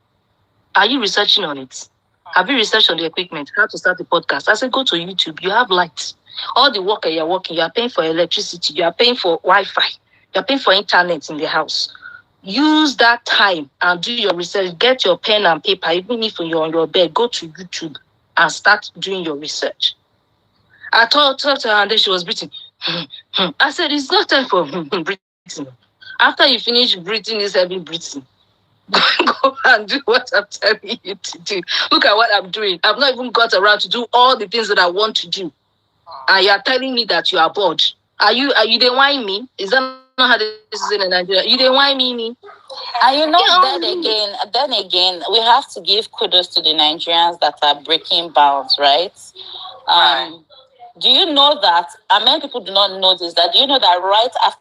are you researching on it? Have you researched on the equipment? How to start the podcast? I said, go to YouTube. You have lights. All the work you're working, you are paying for electricity, you are paying for Wi-Fi, you are paying for internet in the house. Use that time and do your research. Get your pen and paper, even if you're on your bed, go to YouTube and start doing your research. I talked to her and then she was breathing. I said, it's not time for breathing. After you finish breathing this heavy breathing, go and do what I'm telling you to do. Look at what I'm doing. I've not even got around to do all the things that I want to do. And you're telling me that you are bored. Are you they whine me? Is that not how this is in Nigeria? You they whine me? And then again, we have to give kudos to the Nigerians that are breaking bounds, right? Do you know that, and many people do not know this, that do you know that right after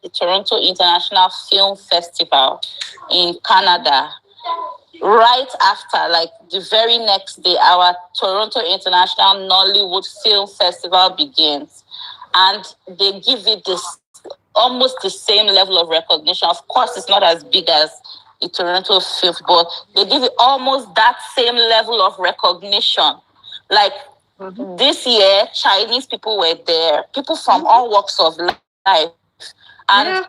the Toronto International Film Festival in Canada, right after, like the very next day, our Toronto International Nollywood Film Festival begins, and they give it this almost the same level of recognition. Of course, it's not as big as the Toronto Film, but they give it almost that same level of recognition. Like this year, Chinese people were there, people from all walks of life, and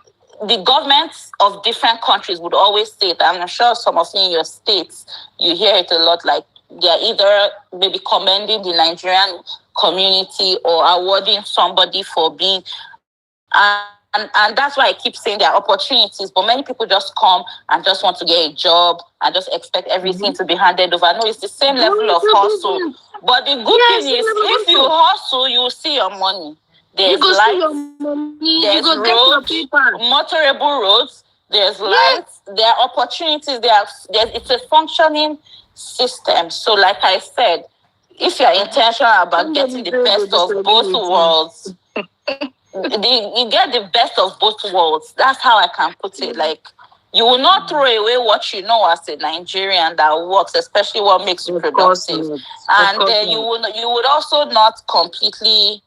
the governments of different countries would always say it. I'm sure some of you in your states, you hear it a lot, like they're either maybe commending the Nigerian community or awarding somebody for being, and that's why I keep saying there are opportunities, but many people just come and just want to get a job and just expect everything to be handed over. No, it's the same level of hustle. But the good thing is, if you hustle, you will see your money. There's lights, there's roads, motorable roads, there's lights, there are opportunities, it's a functioning system. So like I said, if you're intentional about getting the best of both worlds, you get the best of both worlds. That's how I can put it. Like, you will not throw away what you know as a Nigerian that works, especially what makes you productive. And then you would also not completely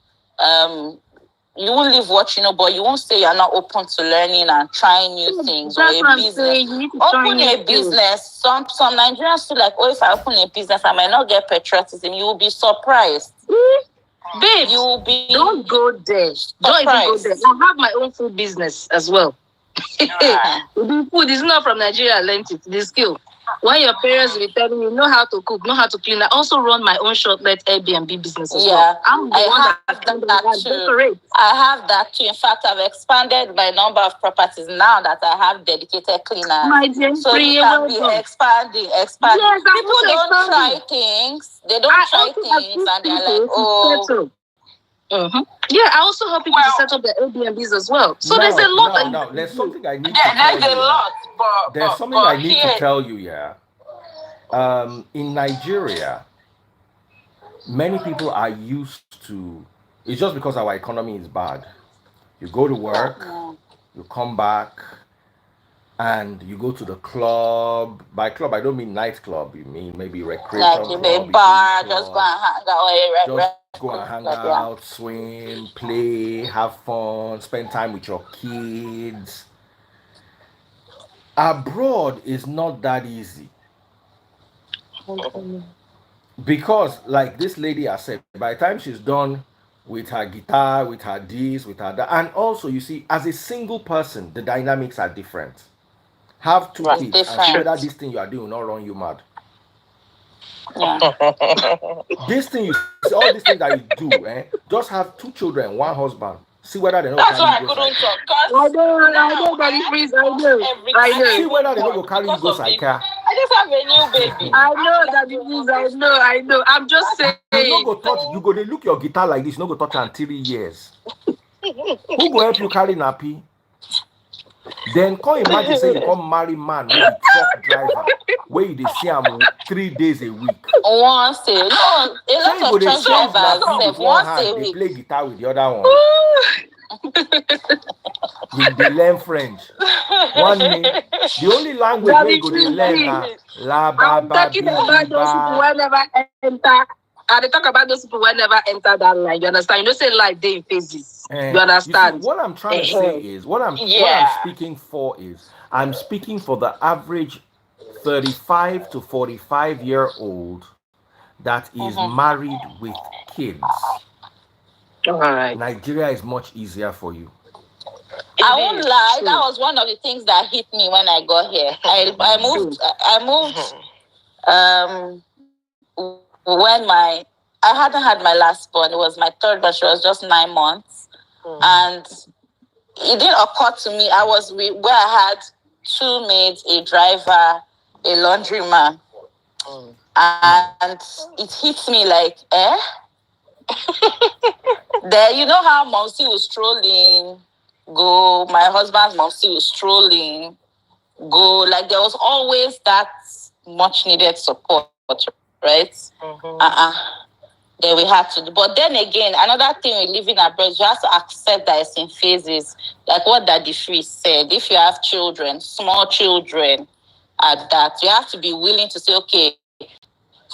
you won't leave what you know, but you won't say you're not open to learning and trying new things or a business. Open a business. Some Nigerians feel like, oh, if I open a business, I might not get patriotism. You will be surprised. Babe, don't go there. Don't even go there. I have my own food business as well. The food is not from Nigeria. I learned it. The skill. When your parents will tell you know how to cook, know how to clean, I also run my own short-let Airbnb business as well. I'm the one that too. I have that too. In fact, I've expanded my number of properties now that I have dedicated cleaners. So it can be expanding. Yes, people don't try things. They don't try things and they're like, oh. Yeah, I also help people to set up their Airbnbs as well. So there's a lot. No, there's something I need to tell you. There's a lot, there's something I need to tell you, in Nigeria, many people are used to, it's just because our economy is bad. You go to work, you come back, and you go to the club. By club, I don't mean nightclub. You mean maybe recreation club, bar, just go and hang out. Go and hang out, swim, play, have fun, spend time with your kids. Abroad is not that easy Okay. because, like this lady has said, by the time she's done with her guitar, with her this, with her that, and also you see, as a single person, the dynamics are different. Have two It's Right. kids and see different. whether this thing you are doing will not run you mad. Yeah. This thing you see, all these things that you do, just have two children, one husband. See whether they don't That's carry you why I go couldn't psycha. talk. I Cause know, now Daddy I have Freeze, to I pause know, I everything. know. See I whether won't they don't go talk carry you because go of this. psycha. I just have a new baby. I How know, will I Daddy do Freeze, all I this? know, I know. I'm just You no saying. go touch, you go they look your guitar like this, you no go touch am 3 years. Who go help you carry nappy? Then come imagine say you come marry man wey be truck driver wey you dey see am 3 days a week. Once a no, a Shey lot you go of dey truck change drivers nappy So, with self one once hand a dey week. play guitar with the other one. You dey learn French. One name. The only language wey you Daddy go dey Freeze, learn see, na la ba I'm ba talking bi bi about those people ba. who never enter. And they talk about those people who never enter that line. You understand? You know, say life they in phases. You You see, understand? what I'm trying to say is what I'm yeah. speaking for is I'm speaking for the average 35 to 45-year-old that is Mhm. married with kids. All right. Nigeria is much easier for you. I It won't is. lie. That True. was one of the things that hit me when I got here. I moved. True. I moved. When I hadn't had my last born. It was my third, but she was just 9 months, and it didn't occur to me. I was where I had two maids, a driver, a laundryman, and it hit me like, eh? There, you know how Momsy was strolling, go. My husband's Momsy was strolling, go. Like there was always that much needed support, right? Then we had to. But then again, another thing with living abroad, you have to accept that it's in phases. Like what Daddy Free said, if you have children, small children, at that, you have to be willing to say, okay,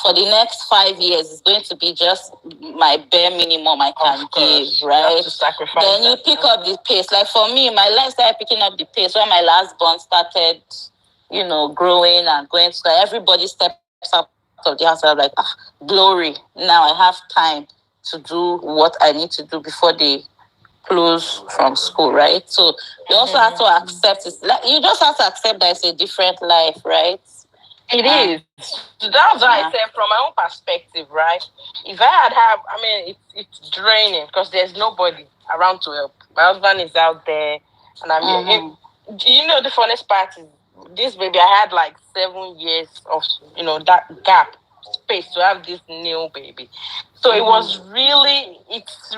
for the next 5 years, it's going to be just my bare minimum I can Of give, course. You right? have to sacrifice Then you that. pick up the pace. Like for me, my life started picking up the pace when my last born started, growing and going to school. Everybody steps out of the house. I was like, glory. Now I have time to do what I need to do before they close from school, right? So you also have to accept it. Like, you just have to accept that it's a different life, right? It is. That's why I said from my own perspective, right? If I I mean, it's draining because there's nobody around to help. My husband is out there, and the funniest part is this baby. I had like 7 years of that gap space to have this new baby. So it's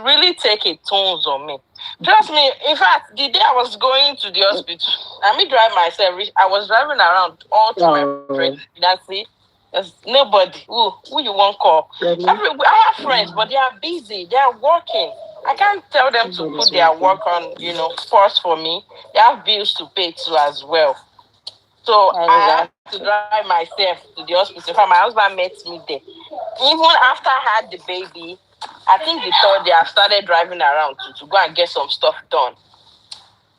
really taking tolls on me. Trust me. In fact, the day I was going to the hospital, I me drive myself. I was driving around all to my pregnancy. There's nobody. Who you won't call? I have friends, but they are busy. They are working. I can't tell them to put their work on, first for me. They have bills to pay too as well. So I had to drive myself to the hospital. In fact, my husband met me there. Even after I had the baby, I think the third day I started driving around to go and get some stuff done.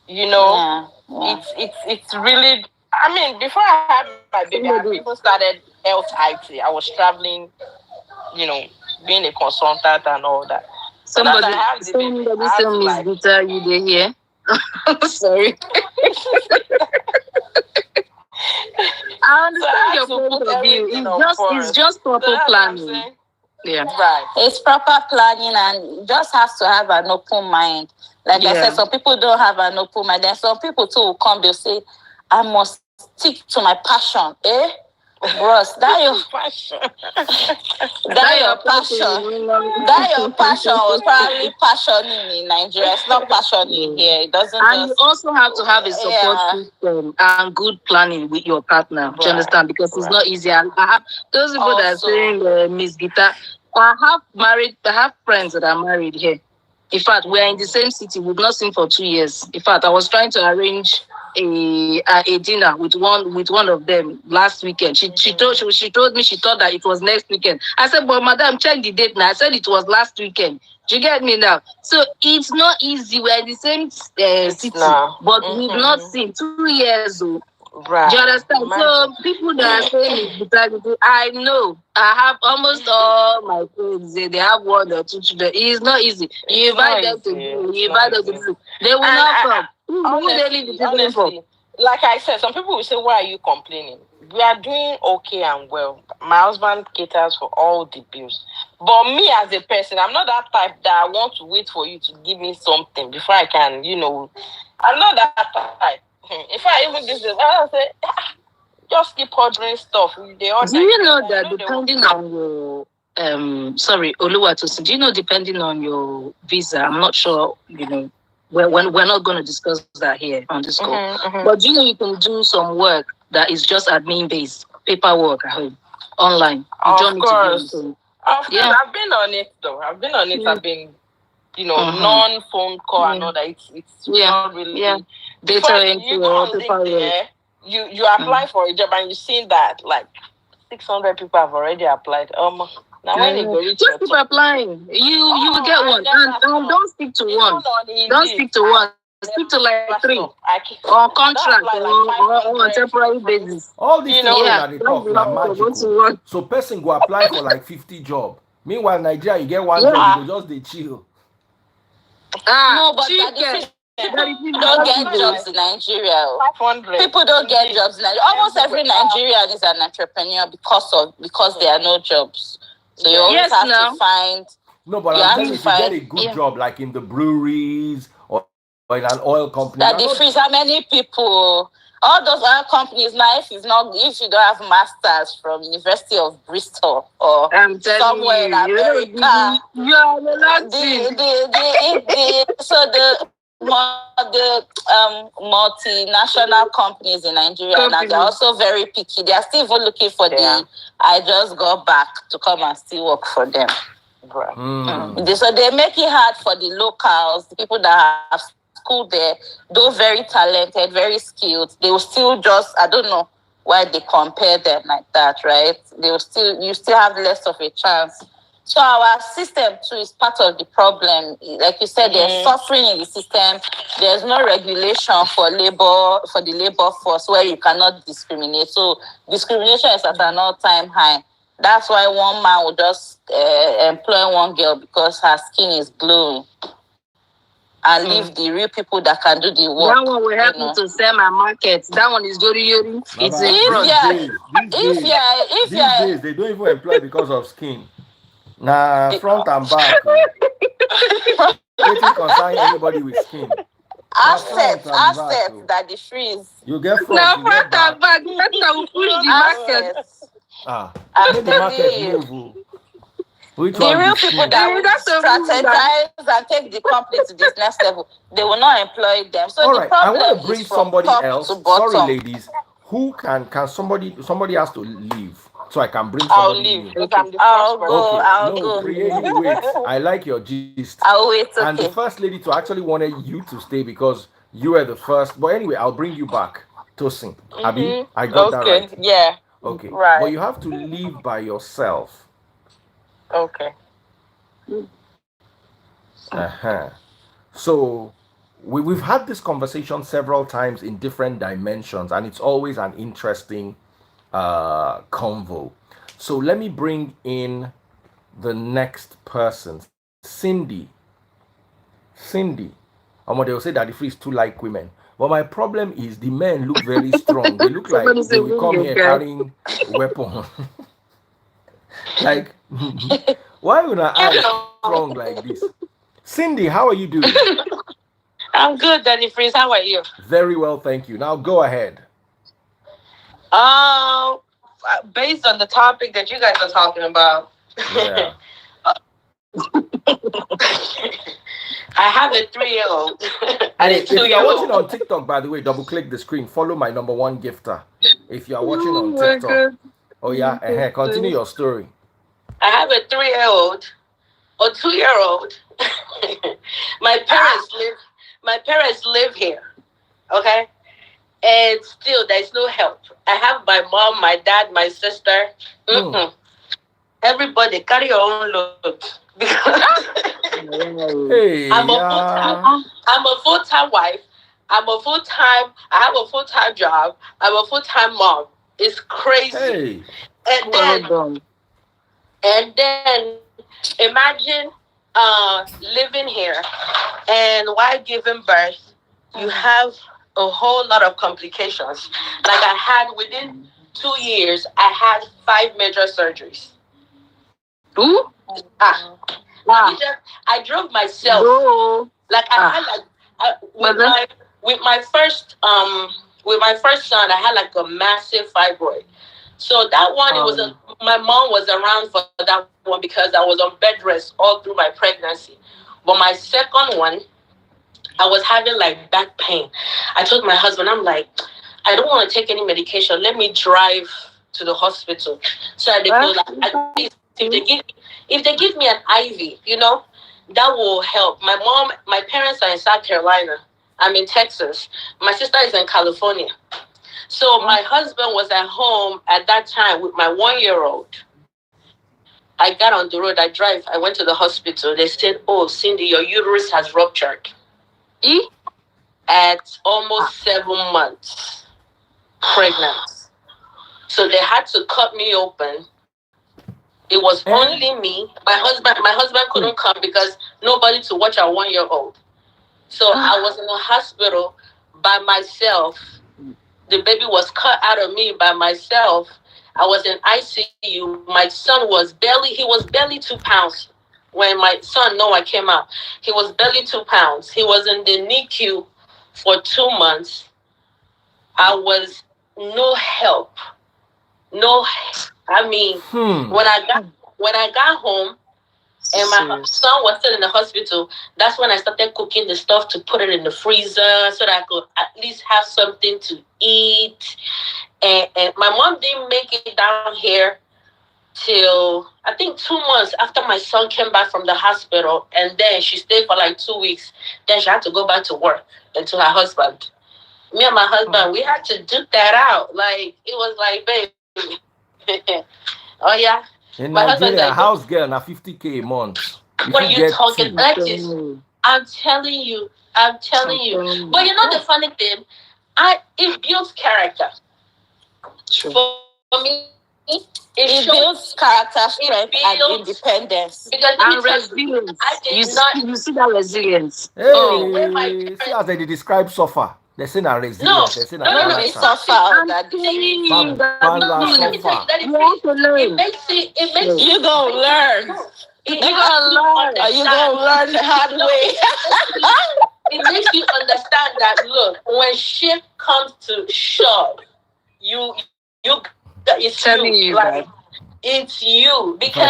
It's really. I mean, before I had my baby, I even started health IT. I was traveling, you know, being a consultant and all that. Somebody tell Miss Vita, you dey here? Sorry. I understand your point of view. It's just proper planning. Yeah. Right. It's proper planning, and you just have to have an open mind. Like I said, some people don't have an open mind. Then some people too will come, they'll say, I must stick to my passion. Bros, that your passion. That your passion was probably passioning in Nigeria. It's not passioning here. It doesn't. And you also have to have a support system and good planning with your partner. Do you understand? Because it's not easy. And those people that are saying Miss Gita, I have friends that are married here. In fact, we're in the same city. We've not seen for 2 years. In fact, I was trying to arrange a dinner with one of them last weekend. She told me she thought that it was next weekend. I said, but madam, check the date now. I said it was last weekend. Do you get me now? So it's not easy. We're in the same city, but we've not seen 2 years old. Right. Do you understand? So people that are saying it's brutality, I know. I have almost all my friends. They have one or two children. It's not easy. You invite them to do. You invite them to do. They will not come. Honestly, like I said, some people will say, "Why are you complaining?" We are doing okay and well. My husband caters for all the bills. But me as a person, I'm not that type that I want to wait for you to give me something before I can, I'm not that type. If I even this, I'll say, just keep ordering stuff. Do you know that depending on your sorry, Oluwatosin, do you know depending on your visa, I'm not sure, we're not going to discuss that here on this call. But do you know you can do some work that is just admin based, paperwork at home, online. You of don't need course. to do I've been on it though. I've been on it. I've been, non-phone call and all that. It's not really data entry you or go paperwork. there, you apply for a job and you see that like 600 people have already applied. Now when you go reach just keep applying. You will get one. And don't stick to one. Don't stick to one. Speak to like 3 on contract or on a temporary basis. All these things that they talk are magical. So person go apply for like 50 jobs. Meanwhile, Nigeria, you get one job, you go just they chill. No, but people don't get jobs in Nigeria. People don't get jobs in Nigeria. Almost every Nigerian is an entrepreneur because there are no jobs. So you always have to find. No, but I'm telling you, if you get a good job like in the breweries or in an oil company. That they freeze how many people. All those oil companies now, if you don't have masters from University of Bristol or somewhere in America, the multinational companies in Nigeria now, they're also very picky. They are still even looking for I just got back to come and still work for them. So they make it hard for the locals, the people that have school there, though very talented, very skilled. They will still I don't know why they compare them like that, right? You still have less of a chance. So our system too is part of the problem. Like you said, there's suffering in the system. There's no regulation for the labor force where you cannot discriminate. So discrimination is at an all-time high. That's why one man will just employ one girl because her skin is glowing and leave the real people that can do the work. That one will help me to sell my market. That one is Yori Yori. It's These days, they don't even employ because of skin. Front and back. Nothing concern anybody with skin. Assets that the freeze. You get front. Now front and back. That will push the market. Make the market move. The real people that will strategize and take the company to this next level, they will not employ them. So all right, I want to bring somebody else. Sorry, ladies. Who can somebody has to leave so I can bring somebody new. I'll go. Wait. I like your gist. I'll wait. Okay. And the first lady to actually wanted you to stay because you were the first. But anyway, I'll bring you back. Tosin. Abi, I got that right. Yeah. Okay. Right. But you have to leave by yourself. Okay. So we've had this conversation several times in different dimensions, and it's always an interesting convo. So let me bring in the next person, Cindy. They will say that the free is too like women. But my problem is the men look very strong. They look like they will come here carrying weapons. Like, why would I act strong like this? Cindy, how are you doing? I'm good, Daddy Freeze. How are you? Very well, thank you. Now go ahead. Based on the topic that you guys are talking about, yeah. I have a 3-year-old. If you are watching on TikTok, by the way, double click the screen. Follow my number one gifter. If you are watching on TikTok. Oh yeah, continue your story. I have a 3-year-old or 2-year-old. My parents live here. Okay? And still there's no help. I have my mom, my dad, my sister. Everybody carry your own load. Because I'm a full-time wife. I'm a full-time. I have a full-time job. I'm a full-time mom. It's crazy. Hey. And then imagine living here, and while giving birth, you have a whole lot of complications. Like I had within 2 years, I had 5 major surgeries. Ooh. I drove myself. Oh. Like I had with my first son, I had like a massive fibroid. So that one, it was my mom was around for that one because I was on bed rest all through my pregnancy. But my second one, I was having like back pain. I told my husband, I'm like, I don't want to take any medication. Let me drive to the hospital. So they go like, at least if they give me an IV, that will help. My parents are in South Carolina. I'm in Texas. My sister is in California. So my husband was at home at that time with my 1-year-old. I got on the road. I went to the hospital. They said, "Oh, Cindy, your uterus has ruptured." At almost 7 months pregnant. So they had to cut me open. It was only me. My husband couldn't come because nobody to watch our 1-year-old. So I was in the hospital by myself. The baby was cut out of me by myself. I was in ICU. My son was barely 2 pounds. When my son Noah came out, he was barely 2 pounds. He was in the NICU for 2 months. I was no help. No, I mean, when I got home and my son was still in the hospital, that's when I started cooking the stuff to put it in the freezer so that I could at least have something to eat. And my mom didn't make it down here till I think 2 months after my son came back from the hospital, and then she stayed for like 2 weeks. Then she had to go back to work and to her husband. Me and my husband, we had to duke that out. Like it was like, babe, oh yeah. In Nigeria, a house girl na 50K a month. What are you talking about? I'm telling you. But the funny thing, it builds character. True. For me, it builds character, strength, and independence. And resilience. You see that resilience. Hey, see as they describe suffer. They say na resilience. They say na suffer. It makes you go learn. You gonna learn the hard way. It makes you understand that look, when shit comes to shove, it's telling you like, it's you. Because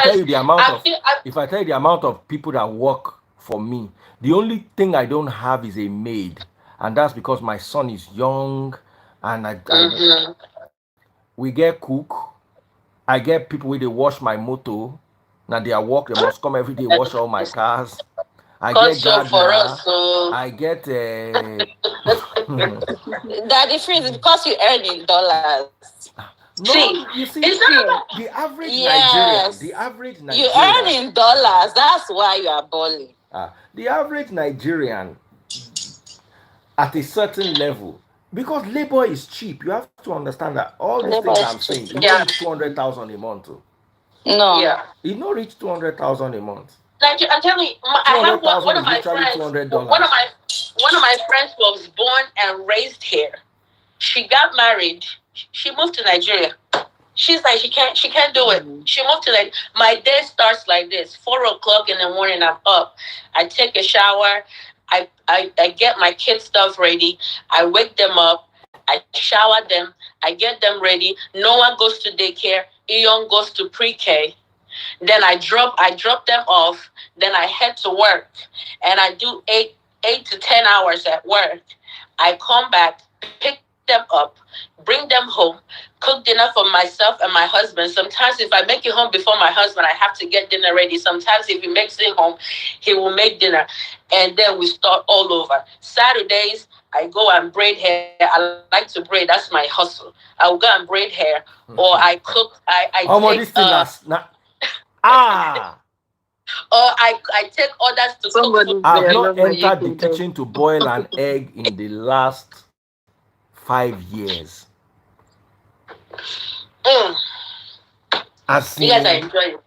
if I tell you the amount of people that work for me, the only thing I don't have is a maid, and that's because my son is young, and we get cook. I get people where they wash my motor. Now they are work. They must come every day wash all my cars. I get gardener. I get. The difference is because you earn in dollars. No, you see, the average Nigerian. The average Nigerian. You earn in dollars. That's why you are balling. The average Nigerian at a certain level, because labor is cheap. You have to understand that all these things I'm saying, it don't reach 200,000 a month. No. Yeah. It don't reach 200,000 a month. Like I'm telling you, I have one of my friends. One of my friends was born and raised here. She got married. She moved to Nigeria. She's like she can't do it. She moved to my day starts like this. 4:00 in the morning, I'm up. I take a shower. I get my kids' stuff ready. I wake them up. I shower them. I get them ready. Noah goes to daycare. Ion goes to pre-K. Then I drop them off. Then I head to work, and I do 8 to 10 hours at work. I come back, pick them up, bring them home, cook dinner for myself and my husband. Sometimes if I make it home before my husband, I have to get dinner ready. Sometimes if he makes it home, he will make dinner. And then we start all over. Saturdays, I go and braid hair. I like to braid. That's my hustle. I will go and braid hair, or I cook. I take, I take orders to cook food. I've not entered the kitchen to boil an egg in the last 5 years. As you guys are enjoying.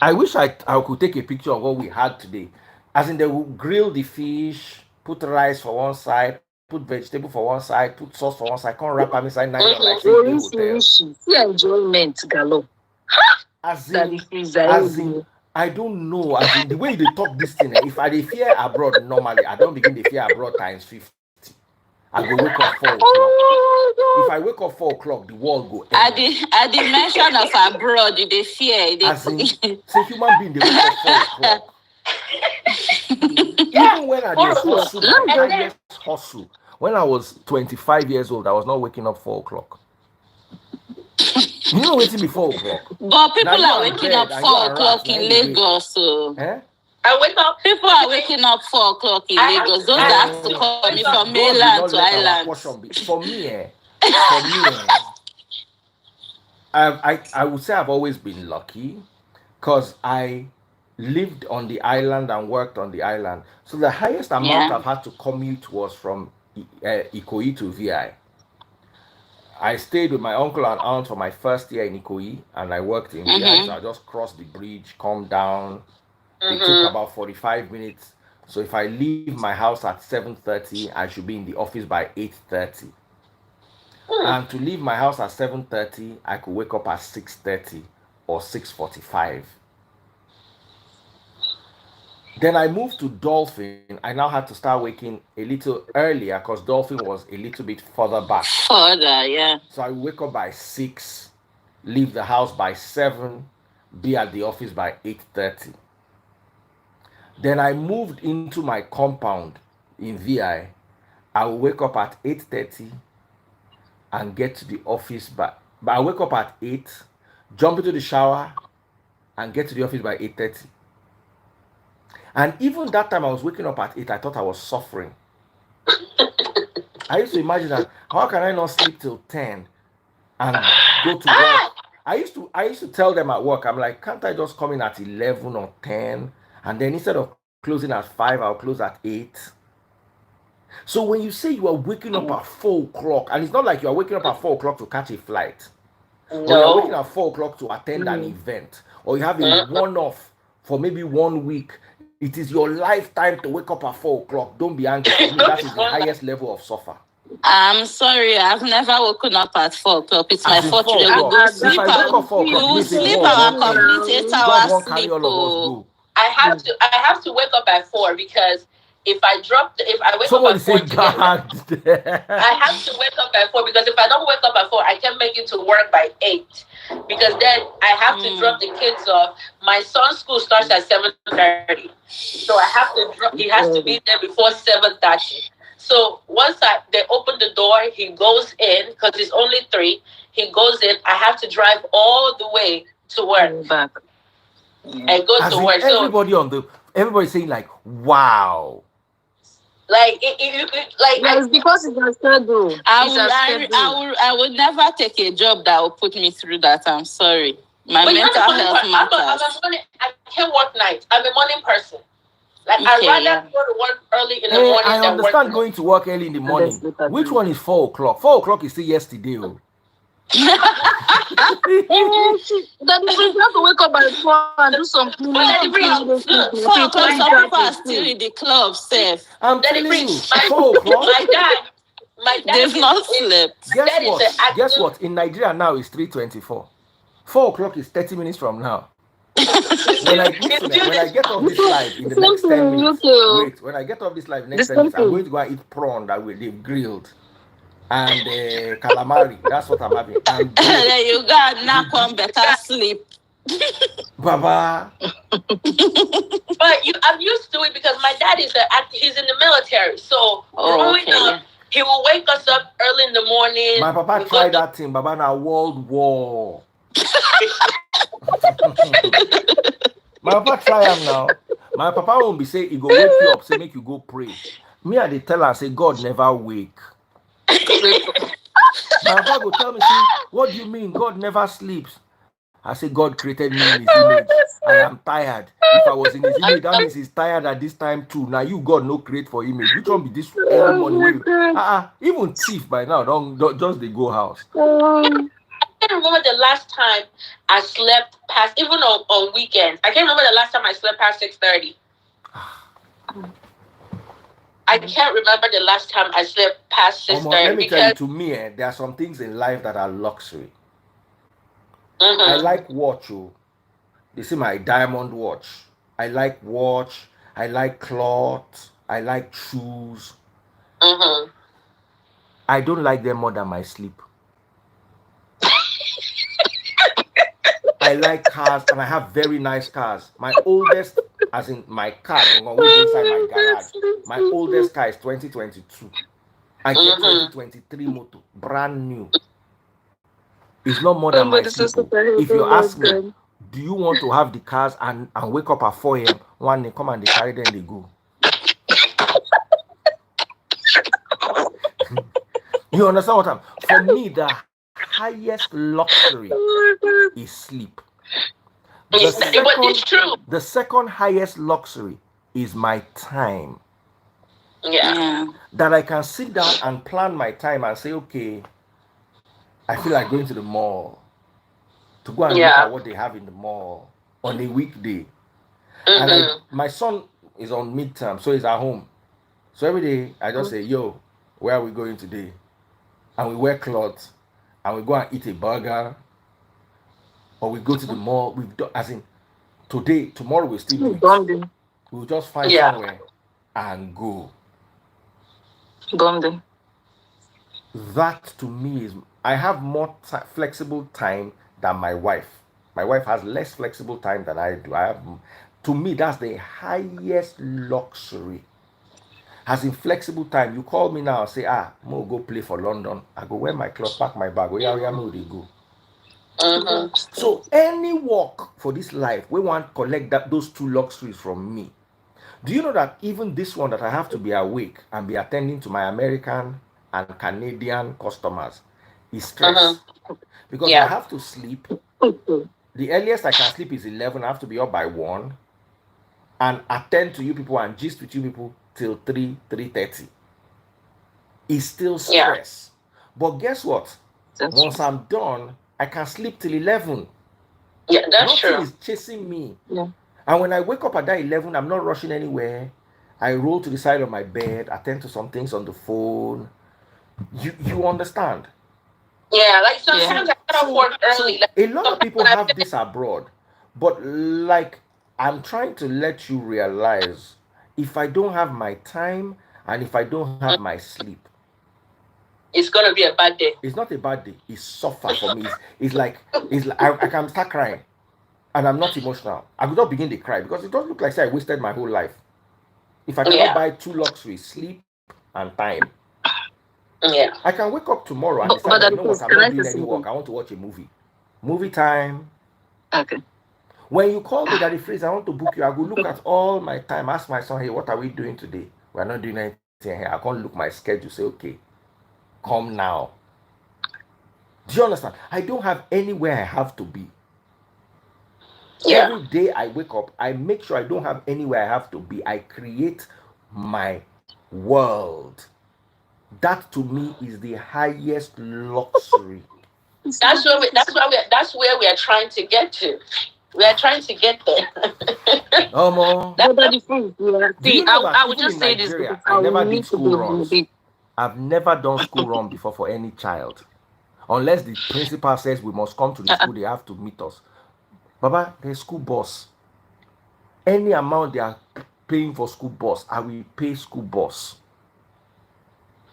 I wish I could take a picture of what we had today. As in, they will grill the fish, put rice for one side, put vegetable for one side, put sauce for one side, can't wrap them inside nylon like say in the hotel. Enjoyment galore. As in, I don't know. As in, the way they talk this thing, if I fear abroad normally, I don't begin to fear abroad times 50. I go wake up 4 o'clock. If I wake up 4 o'clock, the world go end. At the mention of abroad, you dey fear. As in, say human being, they wake up 4 o'clock. Even when I did hustle, my highest hustle, when I was 25 years old, I was not waking up 4 o'clock. You know waiting before 4 o'clock. But people are waking up 4 o'clock in Lagos. So. I wake up. People are waking up 4 o'clock in Lagos. Those that have to come from mainland to island. For me, I would say I've always been lucky because I lived on the island and worked on the island. So the highest amount I've had to commute was from Ikoyi to VI. I stayed with my uncle and aunt for my first year in Ikoyi, and I worked in VI. So I just crossed the bridge, come down. It took about 45 minutes. So if I leave my house at 7:30, I should be in the office by 8:30. And to leave my house at 7:30, I could wake up at 6:30 or 6:45. Then I moved to Dolphin. I now had to start waking a little earlier because Dolphin was a little bit further back. Yeah. So I wake up by 6, leave the house by 7, be at the office by 8:30. Then I moved into my compound in VI. I will wake up at 8:30 and get to the office but I wake up at 8, jump into the shower and get to the office by 8:30. And even that time I was waking up at 8, I thought I was suffering. I used to imagine that, how can I not sleep till 10 and go to work? I used to tell them at work, I'm like, can't I just come in at 11 or 10? And then instead of closing at 5, I'll close at 8. So when you say you are waking up at 4 o'clock, and it's not like you are waking up at 4 o'clock to catch a flight, or you're waking up at 4 o'clock to attend an event, or you have a one-off for maybe 1 week, it is your lifetime to wake up at 4 o'clock. Don't be angry. That is the highest level of suffer. I'm sorry, I've never woken up at 4 o'clock. It's my fortune. If I wake up 4 o'clock, you sleep our complete 8 hours sleep. I have to wake up at 4 because if I wake up at 4 together, I have to wake up at 4 because if I don't wake up at 4, I can't make it to work by 8 because then I have to drop the kids off. My son's school starts at 7:30, so I have to drop. He has to be there before 7:30. So once they open the door, he goes in because it's only 3. He goes in. I have to drive all the way to work. And go to work. Everybody saying like, wow. Like it's because it's a struggle. I would never take a job that will put me through that. I'm sorry. My mental health matters. I can't work nights. I'm a morning person. Like I'd rather go to work early in the morning. I understand going to work early in the morning. Which one is 4 o'clock? 4 o'clock is still yesterday. That you have to wake up by 4 and do some cleaning. Some people are still in the club, safe. I'm telling you, 4 o'clock. My dad they've not slept. Guess what? In Nigeria now it's 3:24. 4 o'clock is 30 minutes from now. When I get off this live in the next 10 minutes, when I get off this live next 10 minutes, I'm going to go and eat prawn that they've grilled. And calamari, that's what I'm having. There you go, knock on better sleep. Baba. But I'm used to it because my dad he's in the military. So growing up, he will wake us up early in the morning. My papa tried that thing, Baba, now World War. My papa try him now. My papa won't be saying he go wake you up, say make you go pray. Me I dey tell her, say God never wake. My papa go tell me, see, what do you mean? God never sleeps. I say God created me in his image and I'm tired. If I was in his image, that means he's tired at this time too. Now you God no create for image. Which one be this early morning? Even thief by now don't just they go house. I can't remember the last time I slept past, even on weekends. I can't remember the last time I slept past 6:30. I can't remember the last time I slept past 6:30. Let me tell you, to me, there are some things in life that are luxury. I like watch. This is my diamond watch. I like watch. I like cloth. I like shoes. I don't like them more than my sleep. I like cars, and I have very nice cars. My oldest, as in my car, inside my garage. My oldest car is 2022. I get 2023 motor, brand new. It's not more than my sleep. If you ask me, do you want to have the cars and wake up at 4 a.m. one they come and they carry them, they go. You understand what I'm? For me, the highest luxury is sleep. The second highest luxury is my time. Yeah. That I can sit down and plan my time and say, okay, I feel like going to the mall to go and look at what they have in the mall on a weekday. And my son is on midterm, so he's at home. So every day I just say, yo, where are we going today? And we wear clothes and we go and eat a burger, or we go to the mall. As in today, tomorrow we still do it. We'll just find somewhere and go. That to me is, I have more flexible time than my wife. My wife has less flexible time than I do. To me, that's the highest luxury. Has in flexible time. You call me now and say, Mo go play for London. I go wear my clothes, pack my bag. Where they go. So any work for this life, we want to collect those two luxuries from me. Do you know that even this one that I have to be awake and be attending to my American and Canadian customers is stress? Because I have to sleep. The earliest I can sleep is 11. I have to be up by 1 and attend to you people and gist with you people till 3:30. It's still stress. But guess what? Once I'm done, I can sleep till 11. Yeah, that's true. Nothing is chasing me. Yeah. And when I wake up at that 11, I'm not rushing anywhere. I roll to the side of my bed, attend to some things on the phone. You understand? Yeah, like sometimes I gotta work early. A lot of people have this abroad, but like I'm trying to let you realize, if I don't have my time and if I don't have my sleep, it's gonna be a bad day. It's not a bad day. It's suffer for me. It's like I can start crying, and I'm not emotional. I could not begin to cry because it doesn't look like I wasted my whole life. If I cannot buy two luxuries, sleep and time, I can wake up tomorrow and decide, you know what, I'm not doing any work. I want to watch a movie. Movie time. Okay. When you call me Daddy Freeze, I want to book you. I go look at all my time. Ask my son, hey, what are we doing today? We're not doing anything here. I can't look my schedule. Say, okay, come now. Do you understand? I don't have anywhere I have to be. Every day I wake up, I make sure I don't have anywhere I have to be. I create my world. That to me is the highest luxury. That's where we are trying to get to. We are trying to get there. That's See, I would just say Nigeria, this. I never did school runs. I've never done school run before for any child. Unless the principal says we must come to the school, they have to meet us. Baba, the school bus. Any amount they are paying for school bus, I will pay school bus.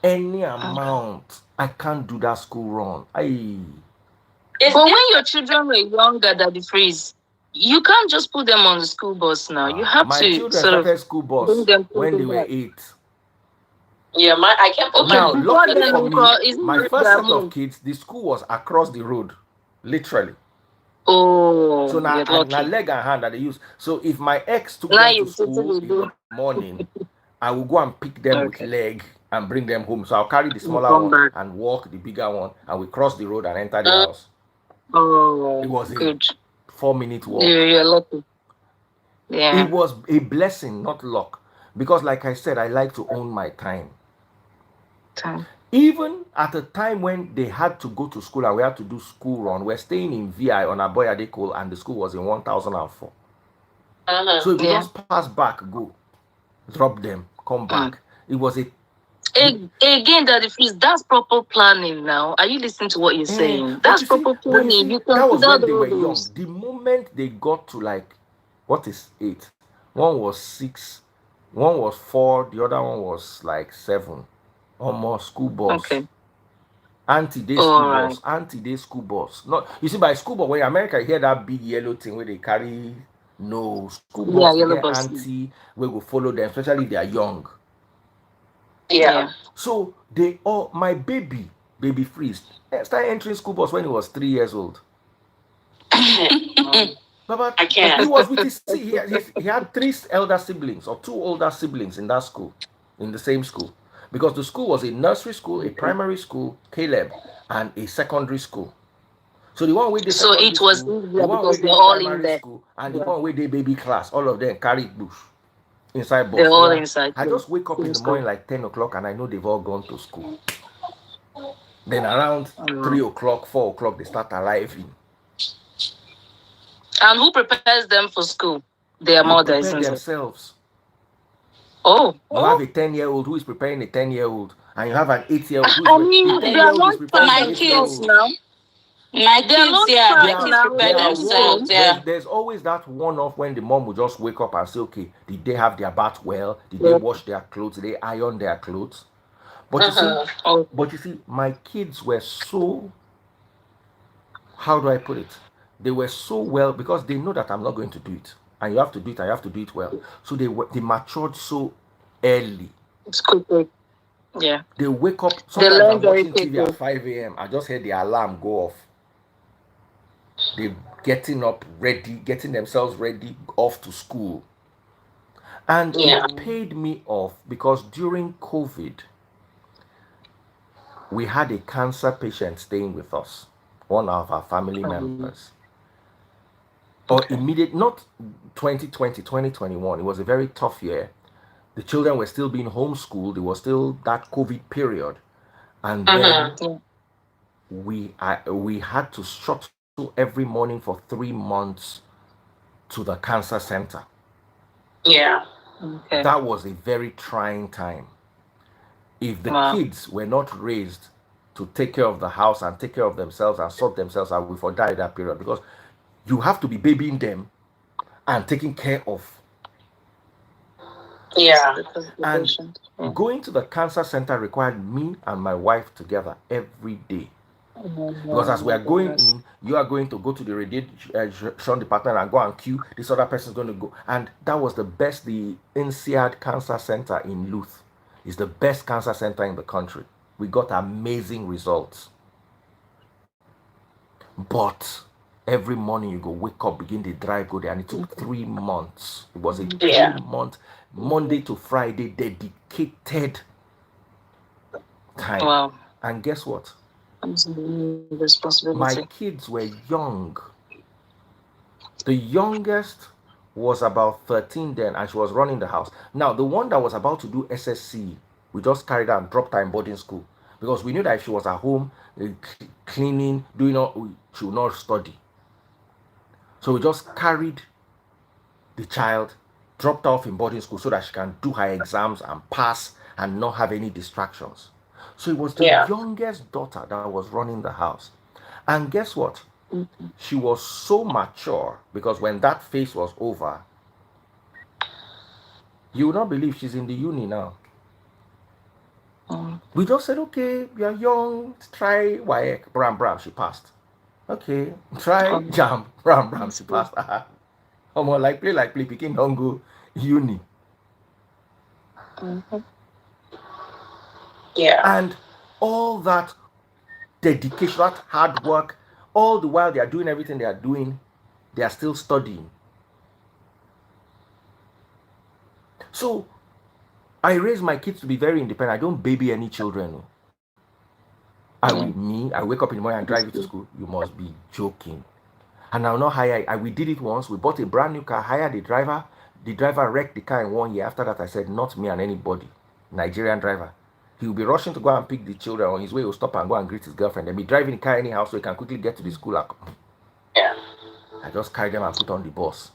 Any amount. I can't do that school run. But when your children were younger, Daddy Freeze, you can't just put them on the school bus now. You have my to children started school bus when they were 8. Yeah, I can't. Okay, now, luckily for me, my first set of kids, the school was across the road, literally. Oh, so now leg and hand that they use. So if my ex took them to school in the morning, I will go and pick them with leg and bring them home. So I'll carry the smaller one and walk the bigger one, and we cross the road and enter the house. Oh, it was good. 4-minute walk. You're lucky. Yeah. It was a blessing, not luck. Because like I said, I like to own my time. Even at a time when they had to go to school and we had to do school run, we're staying in VI on Aboyade Cole and the school was in 1004. So if we just pass back, go, drop them, come back. It was a again, Daddy Freeze, that's proper planning now. Are you listening to what you're saying? That's proper planning. You that was when they were young. those. The moment they got to like, what is 8? One was 6, one was 4, the other one was like 7. Almost school bus. Okay. Anti-day school bus. Anti-day school bus. Not, you see, by school bus, when in America, you hear that big yellow thing where they carry no school bus. Yeah, they yellow get bus. anti, we will follow them, especially if they are young. Yeah. So they all, my baby Freeze, started entering school bus when he was 3 years old. But I can't. He was with he had 3 elder siblings or 2 older siblings in that school, in the same school. Because the school was a nursery school, a primary school, Caleb, and a secondary school. So the one with the so it was school, easier the one because with they're the all in primary there. school, and the one with the baby class, all of them carried bush inside bus. They're all inside. I just wake up in the morning like 10 o'clock and I know they've all gone to school. Then around 3 o'clock, 4 o'clock, they start arriving. And who prepares them for school? Their mothers. Prepare themselves. Oh. You have a 10-year-old who is preparing a 10-year-old, and you have an 8-year-old who is I mean, they are not my kids now. My kids, my kids prepare themselves. There's always that one-off when the mom will just wake up and say, okay, did they have their bath well? Did they wash their clothes? Did they iron their clothes? But you see, my kids were so, how do I put it? They were so well because they know that I'm not going to do it. And you have to do it, and you have to do it well. So they matured so early. It's quick. Yeah. They wake up. Sometimes I'm watching TV at 5 a.m. I just heard the alarm go off. They're getting up ready, getting themselves ready, off to school. And it paid me off because during COVID, we had a cancer patient staying with us, one of our family members. But not 2020, 2021. It was a very tough year. The children were still being homeschooled. It was still that COVID period. And then we had to shuttle every morning for 3 months to the cancer center. Yeah. Okay. That was a very trying time. If the kids were not raised to take care of the house and take care of themselves and sort themselves out, we would die that period because you have to be babying them and taking care of. Yeah. And going to the cancer center required me and my wife together every day. Because as we are going in, you are going to go to the radiation department and go and queue. This other person is going to go. And that was the best. The INSEAD Cancer Center in Luth is the best cancer center in the country. We got amazing results. But every morning you go wake up, begin the drive, go there, and it took 3 months. It was a 3-month, Monday to Friday, dedicated time. Wow. And guess what? Responsibility. My kids were young. The youngest was about 13 then, and she was running the house. Now, the one that was about to do SSC, we just carried her and dropped her in boarding school because we knew that if she was at home, cleaning, she would not study. So we just carried the child, dropped her off in boarding school so that she can do her exams and pass and not have any distractions. So it was the youngest daughter that was running the house. And guess what? She was so mature because when that phase was over, you will not believe she's in the uni now. We just said, okay, you're young, try WAEC, bram, she passed. Okay, try JAM, bram, she passed. More like play, picking don't go uni. Yeah. And all that dedication, that hard work, all the while they are doing everything they are doing, they are still studying. So I raise my kids to be very independent. I don't baby any children. I wake up in the morning and drive you to school. You must be joking. And I'll not hire it. We did it once. We bought a brand new car, hired the driver. The driver wrecked the car in 1 year. After that, I said, not me and anybody. Nigerian driver. He will be rushing to go and pick the children. On his way, he'll stop and go and greet his girlfriend. Then be driving the car anyhow so he can quickly get to the school. Yeah. I just carried them and put on the bus.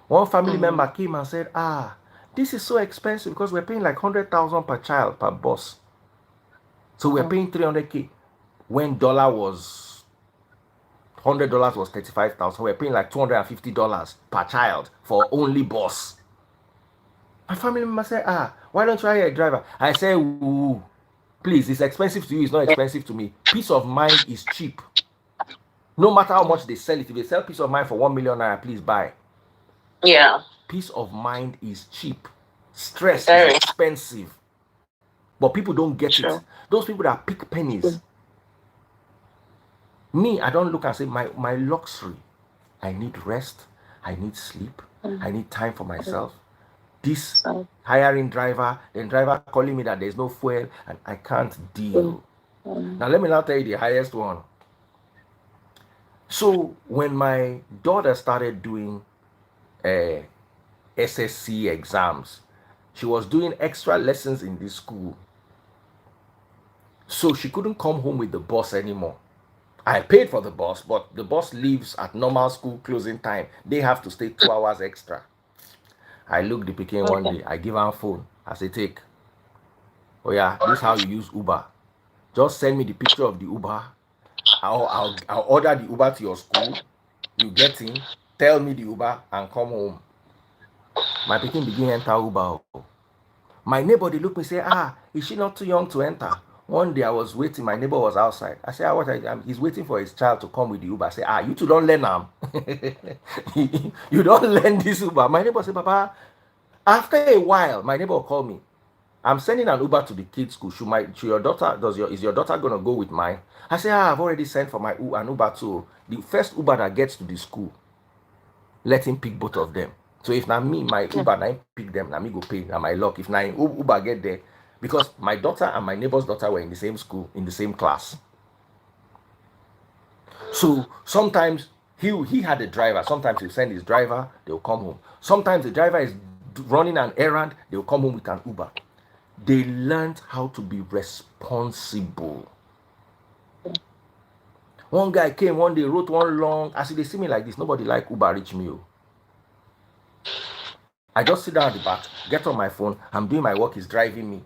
One family member came and said, this is so expensive because we're paying like 100,000 per child per bus. So we're paying 300K. When $100 was 35,000, we're paying like $250 per child for only bus. My family member said, why don't you hire a driver? I said, ooh, please, it's expensive to you, it's not expensive to me. Peace of mind is cheap. No matter how much they sell it, if they sell peace of mind for 1 million naira, please buy. Yeah. Peace of mind is cheap. Stress is expensive. But people don't get it. Those people that pick pennies. Me, I don't look and say, my luxury. I need rest. I need sleep. I need time for myself. This hiring driver, then driver calling me that there's no fuel, and I can't deal. Now, let me now tell you the highest one. So, when my daughter started doing SSC exams, she was doing extra lessons in this school. So, she couldn't come home with the bus anymore. I paid for the bus, but the bus leaves at normal school closing time. They have to stay 2 hours extra. I look the pikin one day. I give her a phone. I say, take. Oh yeah, this is how you use Uber. Just send me the picture of the Uber. I'll order the Uber to your school. You get in, tell me the Uber, and come home. My pikin begin enter Uber. My neighbor, they look me say, is she not too young to enter? One day I was waiting. My neighbor was outside. I said, he's waiting for his child to come with the Uber. I say, you two don't learn them. You don't learn this Uber. My neighbor said, Papa, after a while, my neighbor called me. I'm sending an Uber to the kids' school. Should your daughter, is your daughter gonna go with mine? I say, I've already sent for an Uber to the first Uber that gets to the school. Let him pick both of them. So if not me, my Uber, now pick them, now me go pay, now my luck. If now Uber get there, because my daughter and my neighbor's daughter were in the same school, in the same class. So sometimes he had a driver. Sometimes he'll send his driver, they'll come home. Sometimes the driver is running an errand, they'll come home with an Uber. They learned how to be responsible. One guy came one day, wrote one long, as they see me like this, nobody like Uber reach me. I just sit down at the back, get on my phone, I'm doing my work, he's driving me.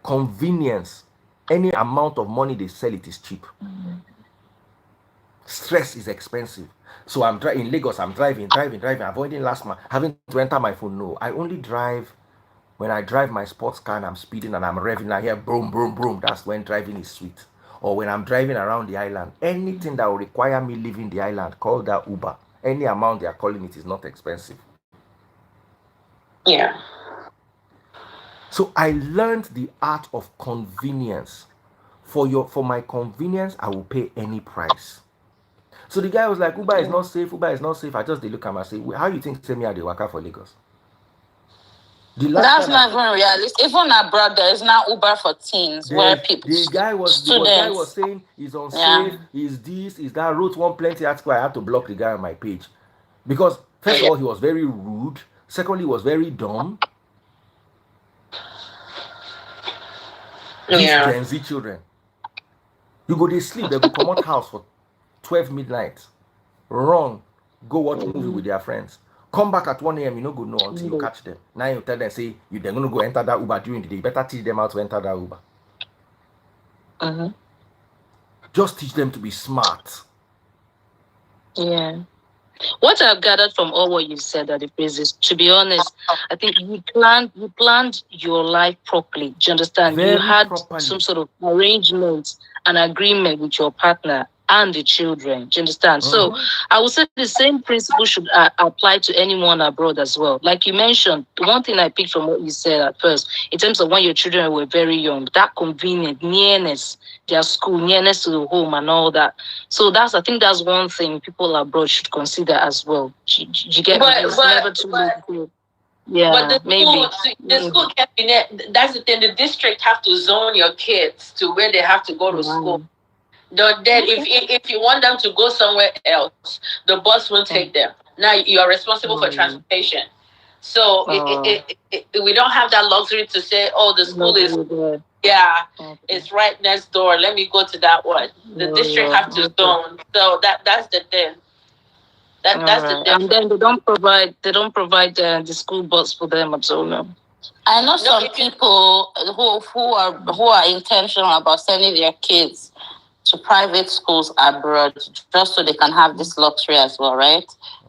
Convenience. Any amount of money they sell, it is cheap. Stress is expensive. So I'm in Lagos, I'm driving, avoiding last month, having to enter my phone. No, I only drive when I drive my sports car and I'm speeding and I'm revving. I hear boom, boom, boom. That's when driving is sweet. Or when I'm driving around the island, anything that will require me leaving the island, call that Uber. Any amount they are calling it is not expensive. Yeah. So I learned the art of convenience. For my convenience, I will pay any price. So the guy was like, Uber is not safe, Uber is not safe. I just look at him and say, how you think send me at the waka for Lagos? That's not even realistic. Even abroad, there is now Uber for teens where people. The guy was saying he's unsafe, he's this, he's that. Wrote one plenty article. I had to block the guy on my page. Because first of all, he was very rude. Secondly, he was very dumb. These Gen Z children. You go, they sleep, they go come out house for 12 midnight. Run, go watch a movie with their friends. Come back at 1 a.m. You no go know until you catch them. Now you tell them, say, they're going to go enter that Uber during the day. You better teach them how to enter that Uber. Just teach them to be smart. Yeah. What I've gathered from all what you said, that is, to be honest, I think you planned your life properly. Do you understand? Very you had properly. Some sort of arrangement, an agreement with your partner and the children. Do you understand? So I would say the same principle should apply to anyone abroad as well. Like you mentioned, the one thing I picked from what you said at first, in terms of when your children were very young, that convenient nearness, their school, nearness to the home and all that. So I think that's one thing people abroad should consider as well. You get me? It's never too late. Yeah, but maybe. The school cabinet, that's the thing, the district have to zone your kids to where they have to go to school. Then if you want them to go somewhere else, the bus will take them. Now you are responsible for transportation. So we don't have that luxury to say, oh, the school is it's right next door. Let me go to that one. The district have to zone. So that's the thing. That's the difference. And then they don't provide the school bus for them at all. No. I know some people who are intentional about sending their kids to private schools abroad just so they can have this luxury as well, right?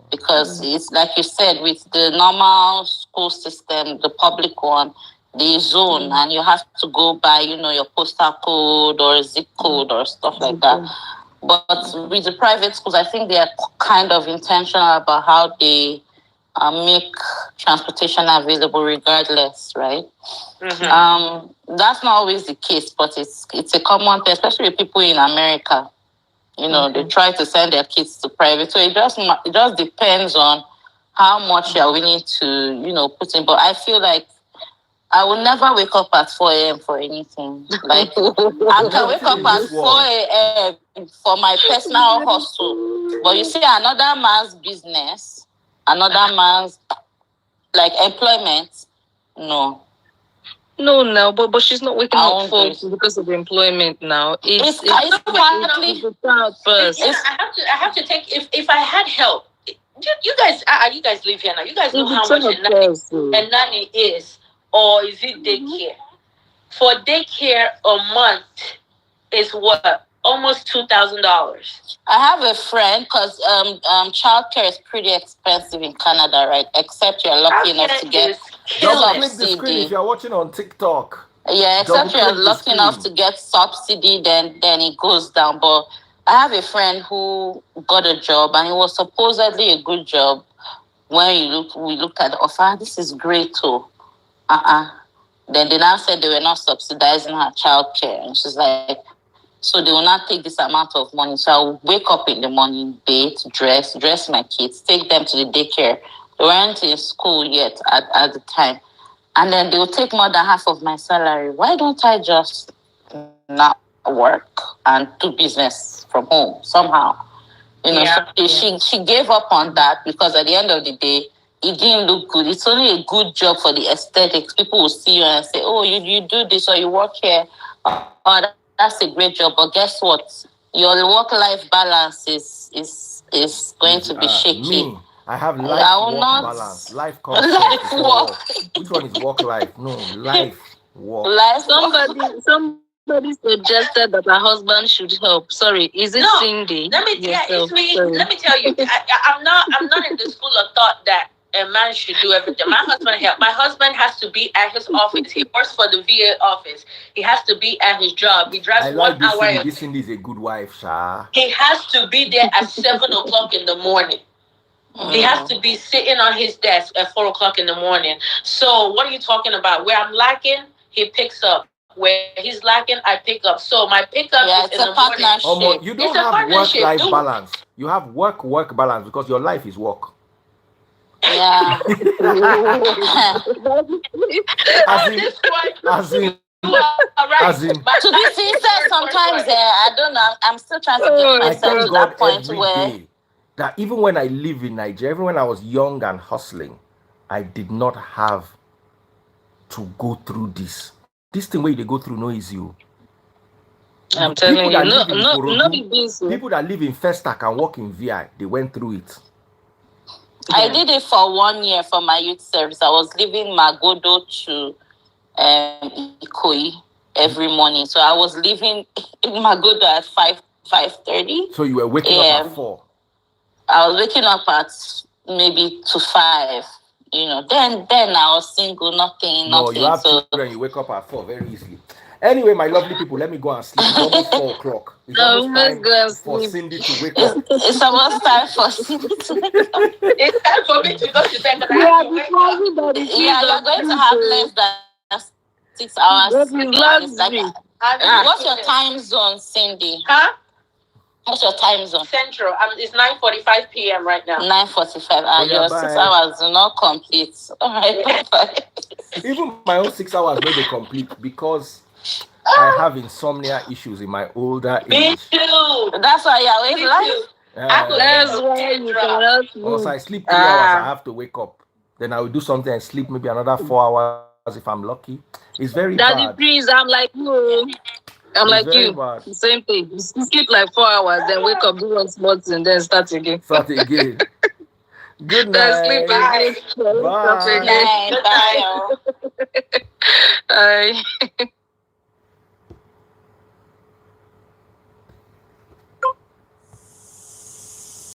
Because it's like you said, with the normal school system, the public one, the zone, and you have to go by, your postal code or zip code or stuff like that. But with the private schools, I think they are kind of intentional about how they make transportation available regardless, right? Mm-hmm. That's not always the case, but it's a common thing, especially with people in America. They try to send their kids to private. So it just depends on how much you're willing to, put in. But I feel like I will never wake up at 4 a.m. for anything. Like, I can wake up at 4 a.m. for my personal hustle. But you see, another man's business, another man's, employment, no. No, but she's not waking up because of employment now. It's partly first. I have to take if I had help. You guys live here now. You guys know how much a nanny is, or is it daycare? For daycare a month is what? Almost $2,000. I have a friend because childcare is pretty expensive in Canada, right? Except you're lucky enough to get subsidy. If you're watching on TikTok. Yeah, except you're lucky enough to get subsidy, then it goes down. But I have a friend who got a job, and it was supposedly a good job. When we looked at the offer, this is great too. Then they now said they were not subsidizing her childcare, and she's like, so they will not take this amount of money. So I'll wake up in the morning, bathe, dress my kids, take them to the daycare. They weren't in school yet at the time. And then they will take more than half of my salary. Why don't I just not work and do business from home somehow? So she gave up on that because at the end of the day, it didn't look good. It's only a good job for the aesthetics. People will see you and say, oh, you do this or you work here. Or that's a great job, but guess what? Your work-life balance is going to be shaky. Me, I have life-work balance. Life concept. Work. Which one is work-life? No, life-work. Somebody suggested that her husband should help. Sorry, is it Cindy? It's me. Let me tell you, I'm not in the school of thought that a man should do everything. My husband help. My husband has to be at his office. He works for the VA office. He has to be at his job. He drives 1 hour. This is a good wife, Sha. He has to be there at 7 o'clock in the morning. He has to be sitting on his desk at 4 o'clock in the morning. So what are you talking about? Where I'm lacking, he picks up. Where he's lacking, I pick up. So my pickup is in the morning. You don't have work-life balance. You have work balance because your life is work. Yeah. as in, to be sincere, sometimes I don't know. I'm still trying to get myself to that point where that even when I live in Nigeria, even when I was young and hustling, I did not have to go through this. This thing where they go through no easy. I'm telling you, people that live in Festac and work in VI, they went through it. I did it for 1 year for my youth service. I was leaving Magodo to Ikoyi every morning. So I was leaving Magodo at 5:30. So you were waking up at 4? I was waking up at maybe to 5. Then I was single, nothing. No, you have children, you wake up at 4 very easily. Anyway, my lovely people, let me go and sleep. It's almost 4 o'clock. It's almost time for Cindy to wake up. It's almost time for Cindy to wake up. It's time for me to go to bed. You're going to have less than 6 hours. What's your time zone, Cindy? Huh? What's your time zone? Central. It's 9:45 p.m. right now. 9:45. Your 6 hours do not complete. All right. Even my own 6 hours may be complete because I have insomnia issues in my older Me age. too. That's why you're Me always like, too. That's why you cannot Once move. I sleep 3 hours, I have to wake up. Then I will do something and sleep maybe another 4 hours if I'm lucky. It's very Daddy, bad. please, I'm like you. I'm It's like very you. bad. Same thing. You sleep like 4 hours, then wake up, do one small thing, then start again. Start again. Good Then sleep night. again. Then wake up Bye. again. night, bye. Bye.